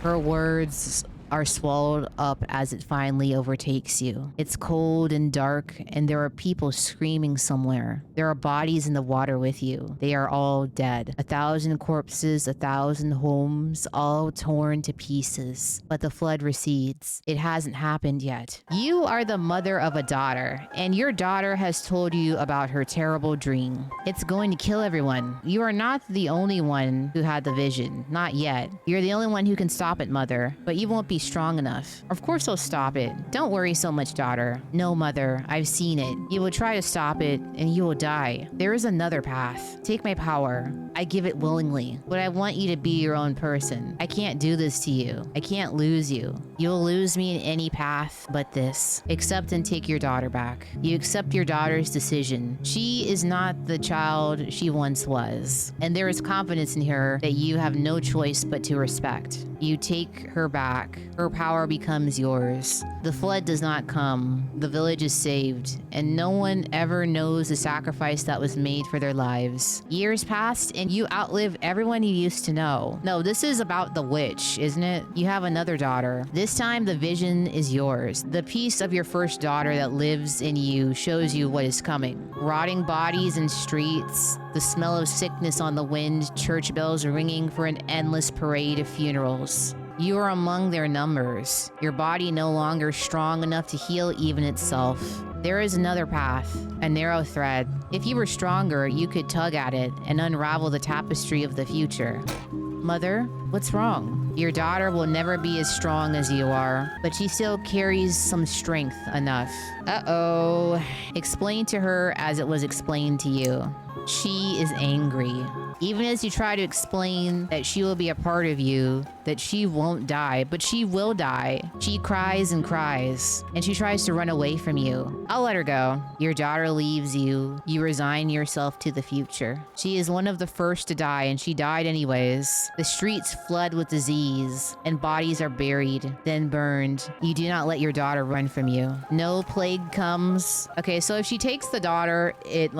Her words are swallowed up as it finally overtakes you. It's cold and dark, and there are people screaming somewhere. There are bodies in the water with you. They are all dead. 1,000 corpses, 1,000 homes, all torn to pieces. But the flood recedes. It hasn't happened yet. You are the mother of a daughter, and your daughter has told you about her terrible dream. It's going to kill everyone. You are not the only one who had the vision. Not yet. You're the only one who can stop it, mother. But you won't be strong enough. Of course I'll stop it. Don't worry so much, daughter. No, mother. I've seen it. You will try to stop it, and you will die. There is another path. Take my power. I give it willingly. But I want you to be your own person. I can't do this to you. I can't lose you. You'll lose me in any path but this. Accept and take your daughter back. You accept your daughter's decision. She is not the child she once was. And there is confidence in her that you have no choice but to respect. You take her back. Her power becomes yours. The flood does not come. The village is saved. And no one ever knows the sacrifice that was made for their lives. Years passed and you outlive everyone you used to know. No, this is about the witch, isn't it? You have another daughter. This time the vision is yours. The piece of your first daughter that lives in you shows you what is coming. Rotting bodies in streets, the smell of sickness on the wind, church bells ringing for an endless parade of funerals. You are among their numbers. Your body no longer strong enough to heal even itself. There is another path, a narrow thread. If you were stronger, you could tug at it and unravel the tapestry of the future. Mother, what's wrong? Your daughter will never be as strong as you are, but she still carries some strength enough. Uh-oh. Explain to her as it was explained to you. She is angry. Even as you try to explain that she will be a part of you, that she won't die, but she will die. She cries and cries, and she tries to run away from you. I'll let her go. Your daughter leaves you. You resign yourself to the future. She is one of the first to die, and she died anyways. The streets flood with disease, and bodies are buried, then burned. You do not let your daughter run from you. No plague comes. Okay, so if she takes the daughter, it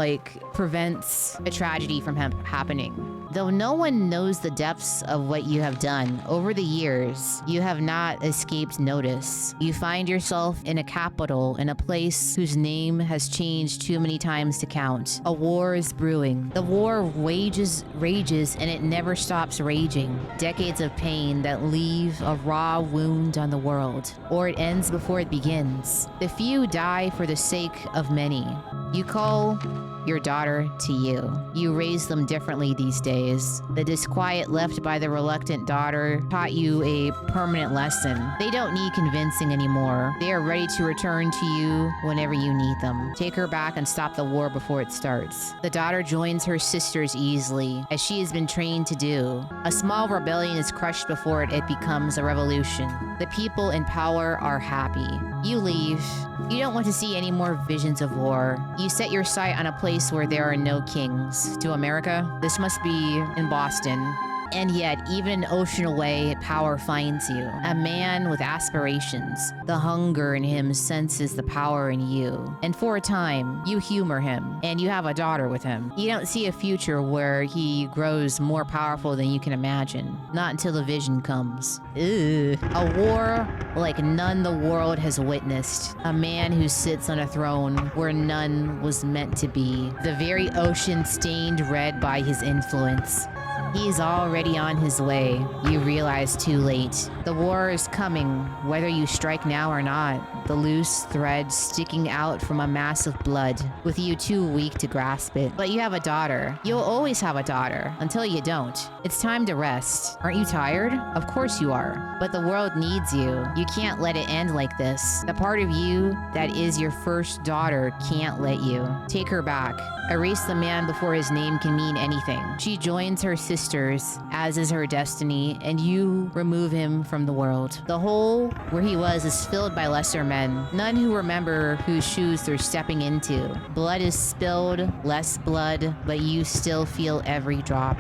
prevents a tragedy from happening. Though no one knows the depths of what you have done, over the years, you have not escaped notice. You find yourself in a capital, in a place whose name has changed too many times to count. A war is brewing. The war rages, and it never stops raging. Decades of pain that leave a raw wound on the world, or it ends before it begins. The few die for the sake of many. You call your daughter to you. You raise them differently these days. The disquiet left by the reluctant daughter taught you a permanent lesson. They don't need convincing anymore. They are ready to return to you whenever you need them. Take her back and stop the war before it starts. The daughter joins her sisters easily, as she has been trained to do. A small rebellion is crushed before it becomes a revolution. The people in power are happy. You leave. You don't want to see any more visions of war. You set your sight on a place where there are no kings. To America? This must be in Boston. And yet, even an ocean away, power finds you. A man with aspirations. The hunger in him senses the power in you. And for a time, you humor him, and you have a daughter with him. You don't see a future where he grows more powerful than you can imagine. Not until the vision comes. Ugh. A war like none the world has witnessed. A man who sits on a throne where none was meant to be. The very ocean stained red by his influence. He is already on his way. You realize too late. The war is coming, whether you strike now or not. The loose thread sticking out from a mass of blood, with you too weak to grasp it. But you have a daughter. You'll always have a daughter, until you don't. It's time to rest. Aren't you tired? Of course you are. But the world needs you. You can't let it end like this. The part of you that is your first daughter can't let you. Take her back. Erase the man before his name can mean anything. She joins her sisters, as is her destiny, and you remove him from the world. The hole where he was is filled by lesser men, none who remember whose shoes they're stepping into. Blood is spilled, less blood, but you still feel every drop.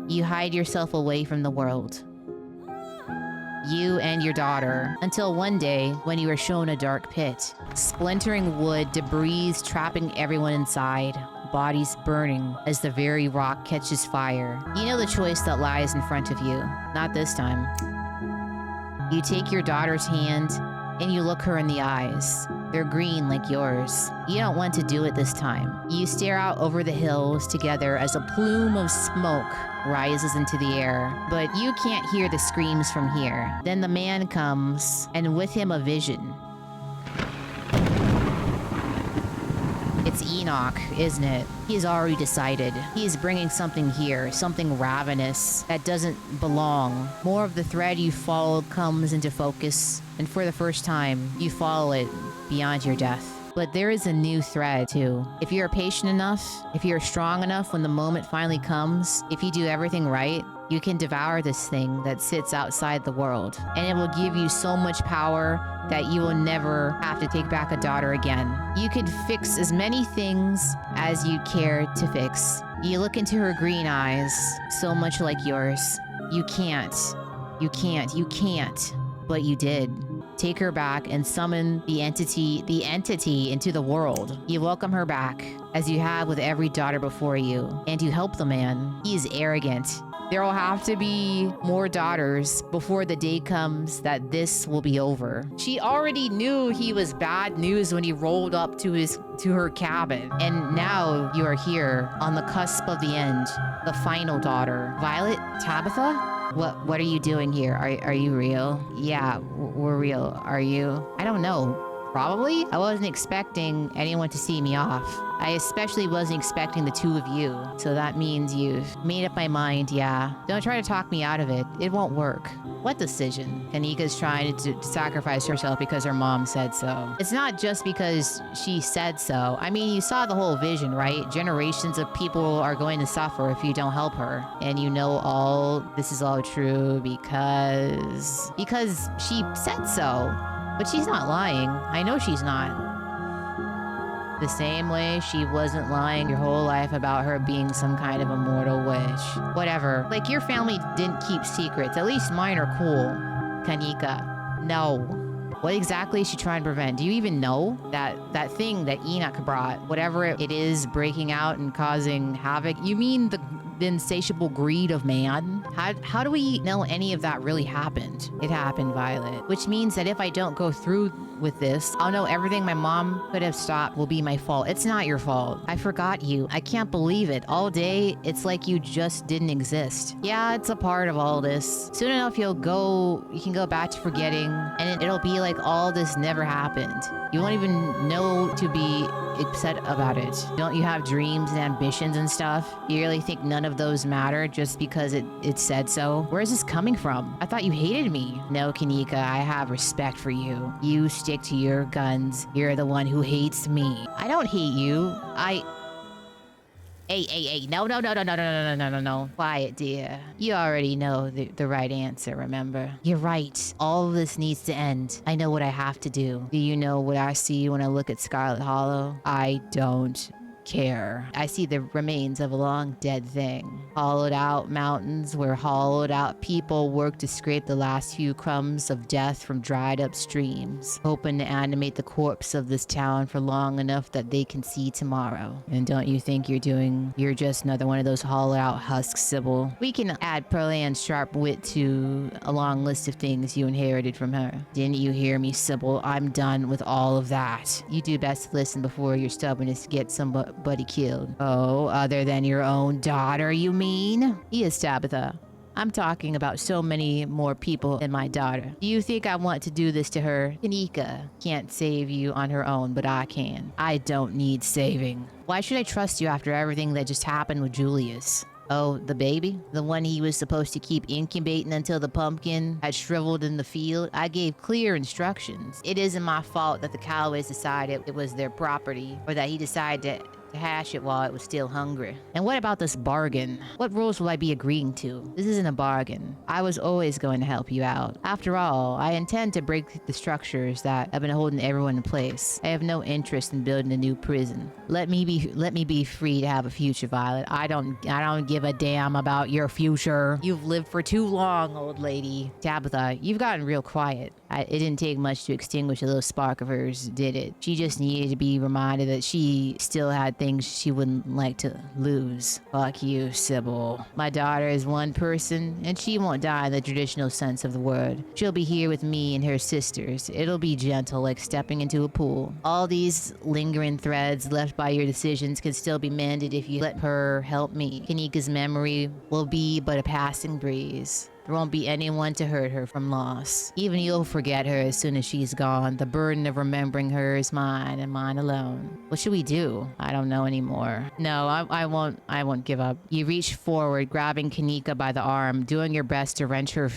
You hide yourself away from the world. You and your daughter, until one day when you are shown a dark pit. Splintering wood, debris trapping everyone inside. Bodies burning as the very rock catches fire. You know the choice that lies in front of you. Not this time. You take your daughter's hand and you look her in the eyes. They're green like yours. You don't want to do it this time. You stare out over the hills together as a plume of smoke rises into the air, but you can't hear the screams from here. Then the man comes, and with him a vision. It's Enoch, isn't it? He's already decided. He's bringing something here, something ravenous that doesn't belong. More of the thread you followed comes into focus, and for the first time, you follow it beyond your death. But there is a new thread, too. If you're patient enough, if you're strong enough when the moment finally comes, if you do everything right, you can devour this thing that sits outside the world. And it will give you so much power that you will never have to take back a daughter again. You could fix as many things as you care to fix. You look into her green eyes, so much like yours. You can't. You can't. You can't. But you did. Take her back and summon the entity into the world. You welcome her back, as you have with every daughter before you, and you help the man. He is arrogant. There will have to be more daughters before the day comes that this will be over. She already knew he was bad news when he rolled up to her cabin. And now you are here on the cusp of the end, the final daughter. Violet? Tabitha? What are you doing here? Are you real? Yeah, we're real. Are you? I don't know. Probably? I wasn't expecting anyone to see me off. I especially wasn't expecting the two of you. So that means you've made up my mind, yeah. Don't try to talk me out of it. It won't work. What decision? Kanika's trying to sacrifice herself because her mom said so. It's not just because she said so. I mean, you saw the whole vision, right? Generations of people are going to suffer if you don't help her. And you know this is all true because she said so. But she's not lying. I know she's not. The same way she wasn't lying your whole life about her being some kind of immortal witch. Whatever. Like, your family didn't keep secrets. At least mine are cool. Kanika. No. What exactly is she trying to prevent? Do you even know? That thing that Enoch brought, whatever it is breaking out and causing havoc? You mean the insatiable greed of man? How do we know any of that really happened? It happened, Violet. Which means that if I don't go through with this, I'll know everything my mom could have stopped will be my fault. It's not your fault. I forgot you. I can't believe it. All day, it's like you just didn't exist. Yeah, it's a part of all this. Soon enough, you can go back to forgetting, and it'll be like all this never happened. You won't even know to be upset about it. Don't you have dreams and ambitions and stuff? You really think none of those matter just because it said so? Where is this coming from? I thought you hated me. No, Kanika, I have respect for you. You stick to your guns. You're the one who hates me. I don't hate you. Hey, no. Quiet, dear. You already know the right answer, remember? You're right. All of this needs to end. I know what I have to do. Do you know what I see when I look at Scarlet Hollow? I don't care. I see the remains of a long dead thing. Hollowed out mountains where hollowed out people work to scrape the last few crumbs of death from dried up streams, hoping to animate the corpse of this town for long enough that they can see tomorrow. And don't you think you're just another one of those hollowed out husks, Sybil? We can add Pearl-Ann's sharp wit to a long list of things you inherited from her. Didn't you hear me, Sybil? I'm done with all of that. You do best to listen before your stubbornness gets somebody killed. Oh, other than your own daughter, you mean? Yes, Tabitha. I'm talking about so many more people than my daughter. Do you think I want to do this to her? Kanika can't save you on her own, but I can. I don't need saving. Why should I trust you after everything that just happened with Julius? Oh, the baby? The one he was supposed to keep incubating until the pumpkin had shriveled in the field? I gave clear instructions. It isn't my fault that the Callaways decided it was their property, or that he decided to hash it while it was still hungry. And what about this bargain? What rules will I be agreeing to? This isn't a bargain. I was always going to help you out. After all, I intend to break the structures that have been holding everyone in place. I have no interest in building a new prison. Let me be free to have a future, Violet. I don't give a damn about your future. You've lived for too long, old lady. Tabitha, you've gotten real quiet. It didn't take much to extinguish a little spark of hers, did it? She just needed to be reminded that she still had thing she wouldn't like to lose. Fuck you, Sybil. My daughter is one person, and she won't die in the traditional sense of the word. She'll be here with me and her sisters. It'll be gentle, like stepping into a pool. All these lingering threads left by your decisions can still be mended if you let her help me. Kanika's memory will be but a passing breeze. There won't be anyone to hurt her from loss. Even you'll forget her as soon as she's gone. The burden of remembering her is mine and mine alone. What should we do? I don't know anymore. No, I won't give up. You reach forward, grabbing Kanika by the arm, doing your best to wrench her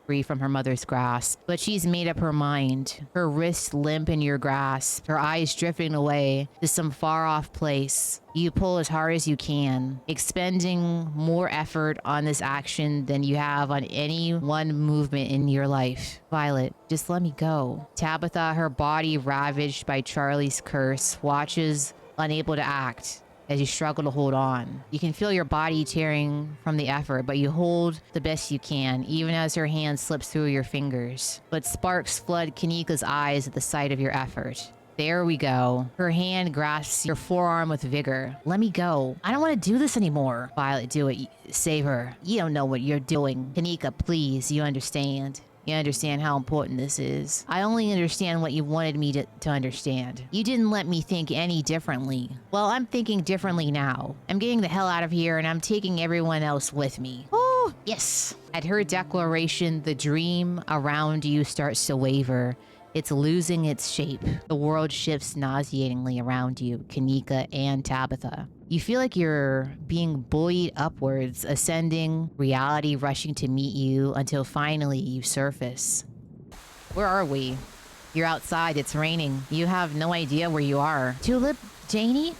free from her mother's grasp. But she's made up her mind. Her wrists limp in your grasp, her eyes drifting away to some far-off place. You pull as hard as you can, expending more effort on this action than you have on any one movement in your life. Violet, just let me go. Tabitha, her body ravaged by Charlie's curse, watches, unable to act as you struggle to hold on. You can feel your body tearing from the effort, but you hold the best you can, even as her hand slips through your fingers. But sparks flood Kanika's eyes at the sight of your effort. There we go. Her hand grasps your forearm with vigor. Let me go. I don't want to do this anymore. Violet, do it. Save her. You don't know what you're doing. Kanika, please, you understand. You understand how important this is. I only understand what you wanted me to understand. You didn't let me think any differently. Well, I'm thinking differently now. I'm getting the hell out of here and I'm taking everyone else with me. Oh, yes. At her declaration, the dream around you starts to waver. It's losing its shape. The world shifts nauseatingly around you, Kanika and Tabitha. You feel like you're being buoyed upwards, ascending, reality rushing to meet you until finally you surface. Where are we? You're outside, it's raining. You have no idea where you are. Tulip? Janie?